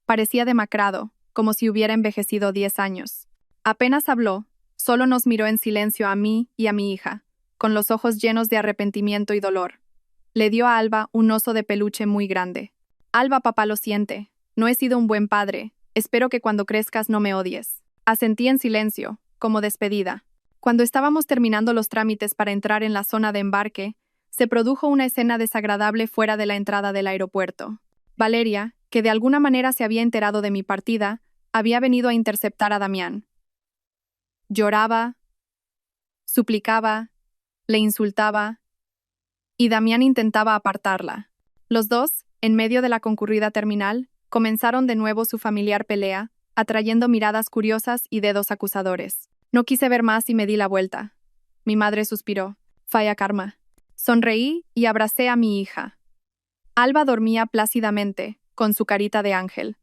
Parecía demacrado, como si hubiera envejecido 10 años. Apenas habló, solo nos miró en silencio a mí y a mi hija, con los ojos llenos de arrepentimiento y dolor. Le dio a Alba un oso de peluche muy grande. Alba, papá lo siente. No he sido un buen padre. Espero que cuando crezcas no me odies. Asentí en silencio, como despedida. Cuando estábamos terminando los trámites para entrar en la zona de embarque, se produjo una escena desagradable fuera de la entrada del aeropuerto. Valeria, que de alguna manera se había enterado de mi partida, había venido a interceptar a Damián. Lloraba, suplicaba, le insultaba, y Damián intentaba apartarla. Los dos, en medio de la concurrida terminal, comenzaron de nuevo su familiar pelea, atrayendo miradas curiosas y dedos acusadores. No quise ver más y me di la vuelta. Mi madre suspiró. Falla karma. Sonreí y abracé a mi hija. Alba dormía plácidamente, con su carita de ángel.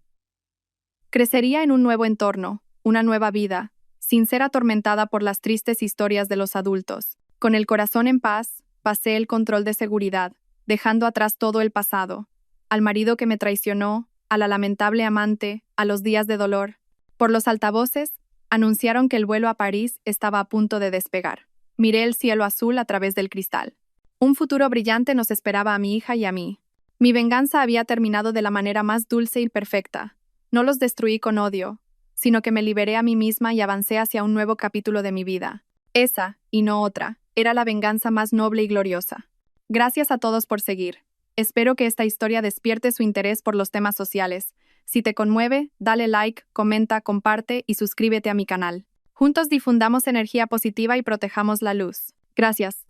Crecería en un nuevo entorno, una nueva vida, sin ser atormentada por las tristes historias de los adultos. Con el corazón en paz, pasé el control de seguridad, dejando atrás todo el pasado, al marido que me traicionó, a la lamentable amante, a los días de dolor. Por los altavoces, anunciaron que el vuelo a París estaba a punto de despegar. Miré el cielo azul a través del cristal. Un futuro brillante nos esperaba a mi hija y a mí. Mi venganza había terminado de la manera más dulce y perfecta. No los destruí con odio, sino que me liberé a mí misma y avancé hacia un nuevo capítulo de mi vida. Esa, y no otra, era la venganza más noble y gloriosa. Gracias a todos por seguir. Espero que esta historia despierte su interés por los temas sociales. Si te conmueve, dale like, comenta, comparte y suscríbete a mi canal. Juntos difundamos energía positiva y protejamos la luz. Gracias.